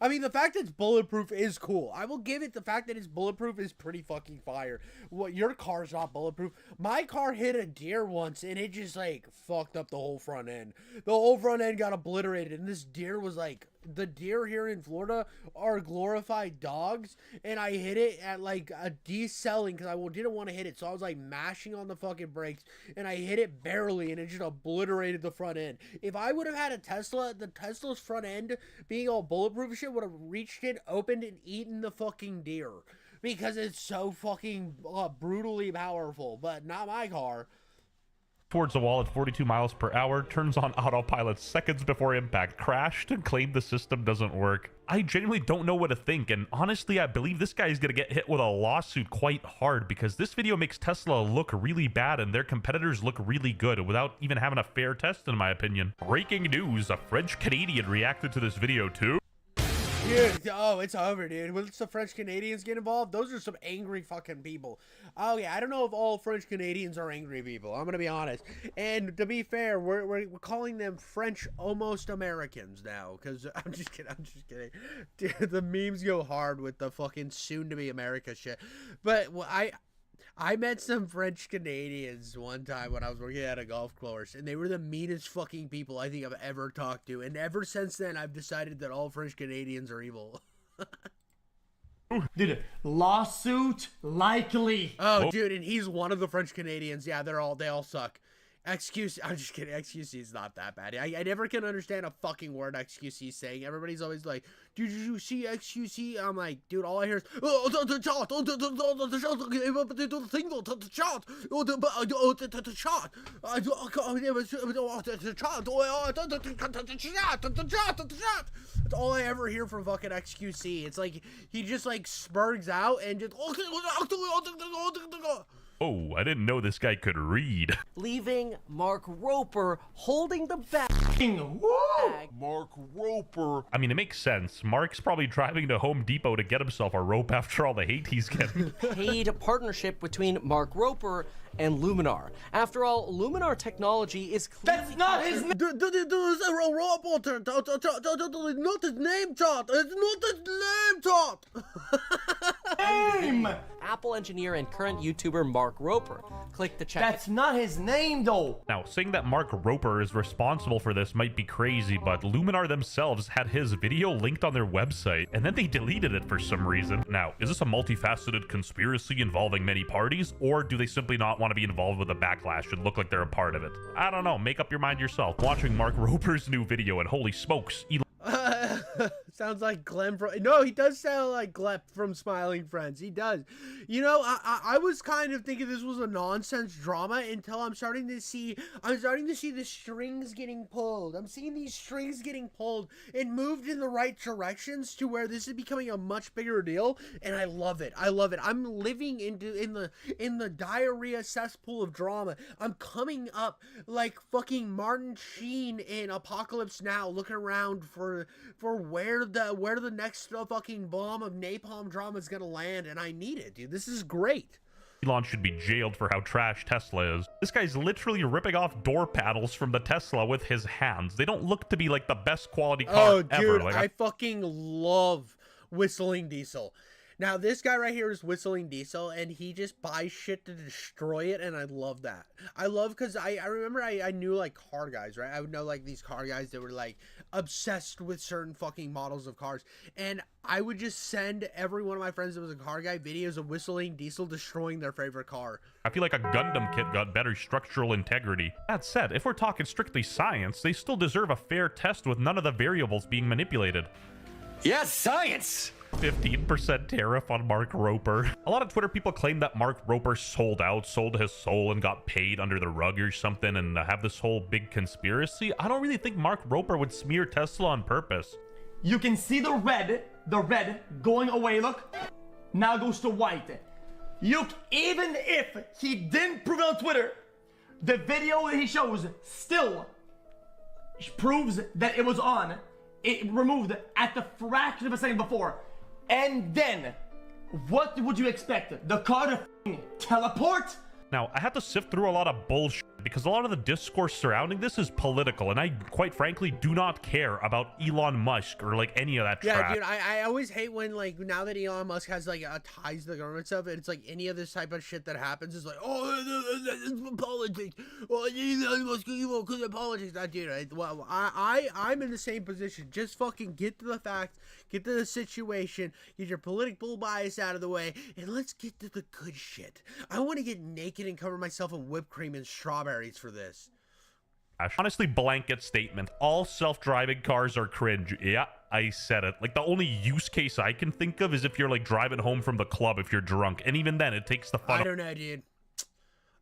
I mean, the fact that it's bulletproof is cool. I will give it the fact that it's bulletproof is pretty fucking fire. What, your car's not bulletproof? My car hit a deer once, and it just, like, fucked up the whole front end. The whole front end got obliterated, and this deer was, like, the deer here in Florida are glorified dogs, and I hit it at, like, a decelling because I didn't want to hit it, so I was, like, mashing on the fucking brakes, and I hit it barely, and it just obliterated the front end. If I would have had a Tesla, the Tesla's front end being all bulletproof and shit would have reached it, opened, and eaten the fucking deer because it's so fucking brutally powerful, but not my car. towards the wall at 42 miles per hour, turns on autopilot seconds before impact, crashed, and claimed the system doesn't work. I genuinely don't know what to think, and honestly, I believe this guy is going to get hit with a lawsuit quite hard because this video makes Tesla look really bad and their competitors look really good without even having a fair test, in my opinion. Breaking news, a French Canadian reacted to this video too. Dude, oh, it's over, dude. Once the French Canadians get involved, those are some angry fucking people. Oh, yeah, I don't know if all French Canadians are angry people. I'm gonna be honest. And to be fair, we're calling them French almost Americans now, because I'm just kidding. Dude, the memes go hard with the fucking soon-to-be America shit. But well, I met some French Canadians one time when I was working at a golf course, and they were the meanest fucking people I think I've ever talked to. And ever since then, I've decided that all French Canadians are evil. Dude, lawsuit likely. Oh, dude, and he's one of the French Canadians. Yeah, they all suck. I'm just kidding. XQC is not that bad. I never can understand a fucking word XQC is saying. Everybody's always like, "Did you see XQC?" I'm like, dude, all I hear is, "Oh, the shot, oh, the shot, the thing, the shot, oh, the shot, the shot." That's all I ever hear from fucking XQC. It's like he just like spurgs out and just. Oh, I didn't know this guy could read. Leaving Mark Roper holding the bag. Mark Roper. I mean, it makes sense. Mark's probably driving to Home Depot to get himself a rope after all the hate he's getting. Paid partnership between Mark Roper and Luminar. After all, Luminar technology is clearly... That's not his name! There's a robot, not his name chart! It's not his name chart! Name! Apple engineer and current YouTuber Mark Roper. Click to check. That's not his name, though! Now, saying that Mark Roper is responsible for this might be crazy, but Luminar themselves had his video linked on their website, and then they deleted it for some reason. Now, is this a multifaceted conspiracy involving many parties, or do they simply not want to be involved with the backlash and look like they're a part of it? I don't know. Make up your mind yourself. Watching Mark Roper's new video, and holy smokes, Sounds like Glenn from... No, he does sound like Glep from Smiling Friends. He does. You know, I was kind of thinking this was a nonsense drama until I'm starting to see the strings getting pulled. I'm seeing these strings getting pulled and moved in the right directions to where this is becoming a much bigger deal, and I love it. I love it. I'm living in the diarrhea cesspool of drama. I'm coming up like fucking Martin Sheen in Apocalypse Now, looking around for where the next fucking bomb of napalm drama is gonna land, and I need it, dude. This is great. Elon should be jailed for how trash Tesla is. This guy's literally ripping off door panels from the Tesla with his hands. They don't look to be like the best quality car ever. Dude, I fucking love Whistling Diesel. Now, this guy right here is Whistling Diesel, and he just buys shit to destroy it, and I love that. I love, because I remember I knew, like, car guys, right? I would know, like, these car guys that were, like, obsessed with certain fucking models of cars, and I would just send every one of my friends that was a car guy videos of Whistling Diesel destroying their favorite car. I feel like a Gundam kit got better structural integrity. That said, if we're talking strictly science, they still deserve a fair test with none of the variables being manipulated. Yes, science! 15% tariff on Mark Roper. A lot of Twitter people claim that Mark Roper sold his soul and got paid under the rug or something and have this whole big conspiracy. I don't really think Mark Roper would smear Tesla on purpose. You can see the red going away, look. Now goes to white. Even if he didn't prove it on Twitter, the video that he shows still proves that it was on. It removed at the fraction of a second before. And then, what would you expect? The car to teleport? Now, I had to sift through a lot of bullshit because a lot of the discourse surrounding this is political, and I quite frankly do not care about Elon Musk or like any of that Yeah, trash. dude, I always hate when, like, now that Elon Musk has, like, ties to the government stuff, it's like any of this type of shit that happens is like, oh, politics. Oh, Elon Musk evil because of politics. Dude, I'm in the same position. Just fucking get to the facts, get to the situation, get your political bias out of the way, and let's get to the good shit. I want to get naked and cover myself in whipped cream and strawberries for this. Honestly, blanket statement. All self-driving cars are cringe. Yeah, I said it. Like, the only use case I can think of is if you're, like, driving home from the club if you're drunk. And even then, it takes the fun. I don't know, dude.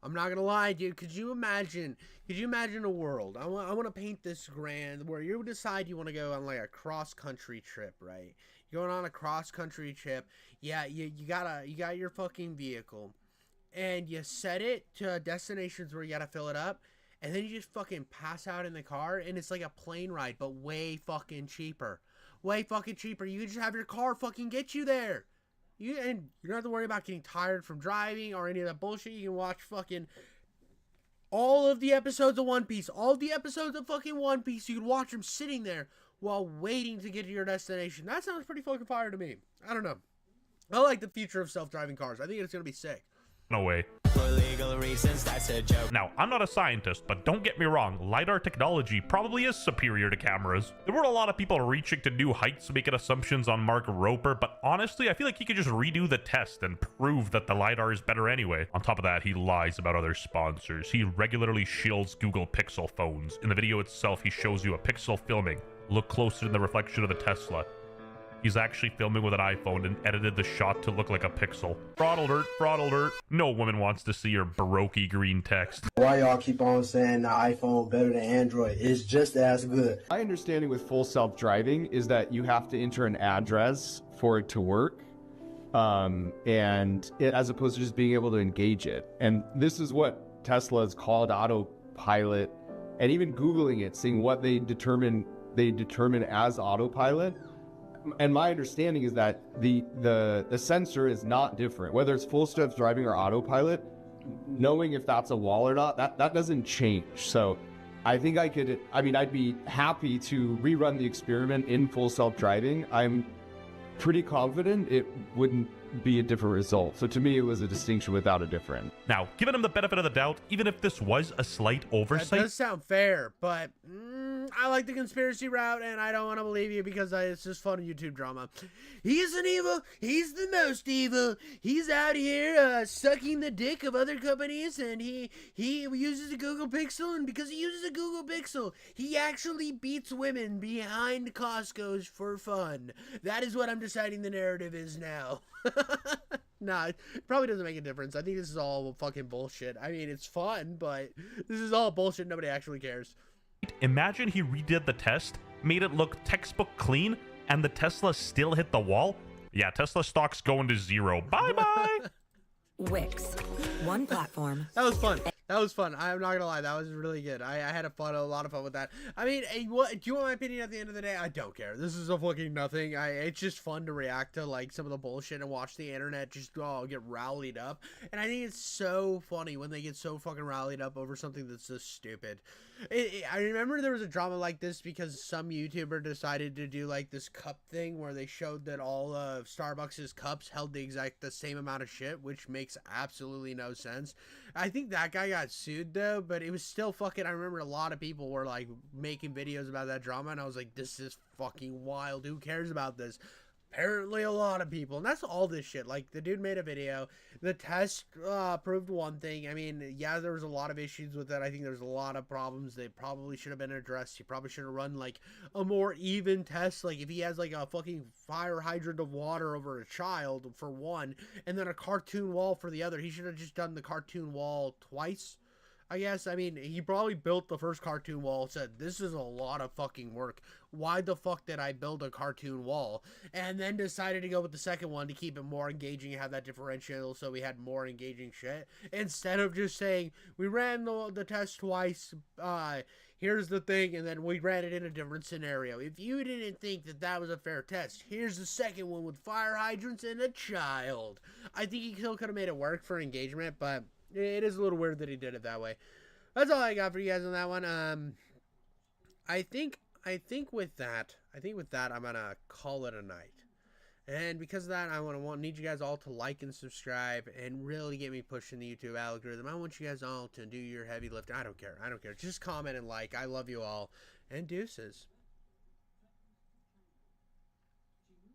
I'm not gonna lie, dude. Could you imagine a world? I want to paint this grand where you decide you want to go on, like, a cross-country trip, right? You're going on a cross-country trip. Yeah, you got your fucking vehicle. And you set it to destinations where you gotta fill it up, and then you just fucking pass out in the car, and it's like a plane ride, but way fucking cheaper. Way fucking cheaper. You can just have your car fucking get you there. And you don't have to worry about getting tired from driving or any of that bullshit. You can watch fucking all of the episodes of One Piece. All of the episodes of fucking One Piece. You can watch them sitting there while waiting to get to your destination. That sounds pretty fucking fire to me. I don't know. I like the future of self-driving cars. I think it's gonna be sick. No way. For legal reasons, that's a joke. Now, I'm not a scientist, but don't get me wrong, LiDAR technology probably is superior to cameras. There were a lot of people reaching to new heights making assumptions on Mark Roper, but honestly, I feel like he could just redo the test and prove that the LiDAR is better anyway. On top of that, he lies about other sponsors. He regularly shields Google Pixel phones. In the video itself, he shows you a Pixel filming. Look closer in the reflection of the Tesla. He's actually filming with an iPhone and edited the shot to look like a pixel. Fraud alert, fraud alert. No woman wants to see your baroque green text. Why y'all keep on saying the iPhone better than Android? It's just as good. My understanding with full self-driving is that you have to enter an address for it to work. As opposed to just being able to engage it. And this is what Tesla is called autopilot. And even Googling it, seeing what they determine as autopilot. And my understanding is that the sensor is not different, whether it's full self-driving or autopilot. Knowing if that's a wall or not, that doesn't change. So I think I'd be happy to rerun the experiment in full self-driving. I'm pretty confident it wouldn't be a different result. So to me, it was a distinction without a difference. Now, giving him the benefit of the doubt, even if this was a slight oversight. That does sound fair, but I like the conspiracy route, and I don't want to believe you because it's just fun YouTube drama. He isn't evil. He's the most evil. He's out here sucking the dick of other companies, and he uses a Google Pixel, and because he uses a Google Pixel, he actually beats women behind Costco's for fun. That is what I'm deciding the narrative is now. Nah, it probably doesn't make a difference. I think this is all fucking bullshit. I mean, it's fun, but this is all bullshit. Nobody actually cares. Imagine he redid the test, made it look textbook clean, and the Tesla still hit the wall. Yeah, Tesla stock's going to zero. Bye-bye. Wix. One platform. That was fun. That was fun. I'm not gonna lie, that was really good. I had a lot of fun with that. I mean, what do you want my opinion? At the end of the day, I don't care. This is a fucking nothing. It's just fun to react to like some of the bullshit and watch the internet just get rallied up. And I think it's so funny when they get so fucking rallied up over something that's so stupid. I remember there was a drama like this because some YouTuber decided to do like this cup thing where they showed that all of Starbucks' cups held the same amount of shit, which makes absolutely no sense. I think that guy got sued though, but it was still fucking. I remember a lot of people were like making videos about that drama, and I was like, this is fucking wild. Who cares about this? Apparently a lot of people, and that's all this shit. Like, the dude made a video, the test proved one thing. I mean, yeah, there was a lot of issues with that. I think there's a lot of problems that probably should have been addressed. He probably should have run like a more even test. Like, if he has like a fucking fire hydrant of water over a child for one, and then a cartoon wall for the other, he should have just done the cartoon wall twice, I guess. I mean, he probably built the first cartoon wall, said, this is a lot of fucking work. Why the fuck did I build a cartoon wall? And then decided to go with the second one to keep it more engaging and have that differential so we had more engaging shit. Instead of just saying, we ran the test twice, here's the thing, and then we ran it in a different scenario. If you didn't think that that was a fair test, here's the second one with fire hydrants and a child. I think he still could have made it work for engagement, but it is a little weird that he did it that way. That's all I got for you guys on that one. I think with that, I'm gonna call it a night. And because of that, I need you guys all to like and subscribe and really get me pushing the YouTube algorithm. I want you guys all to do your heavy lifting. I don't care. Just comment and like. I love you all. And deuces.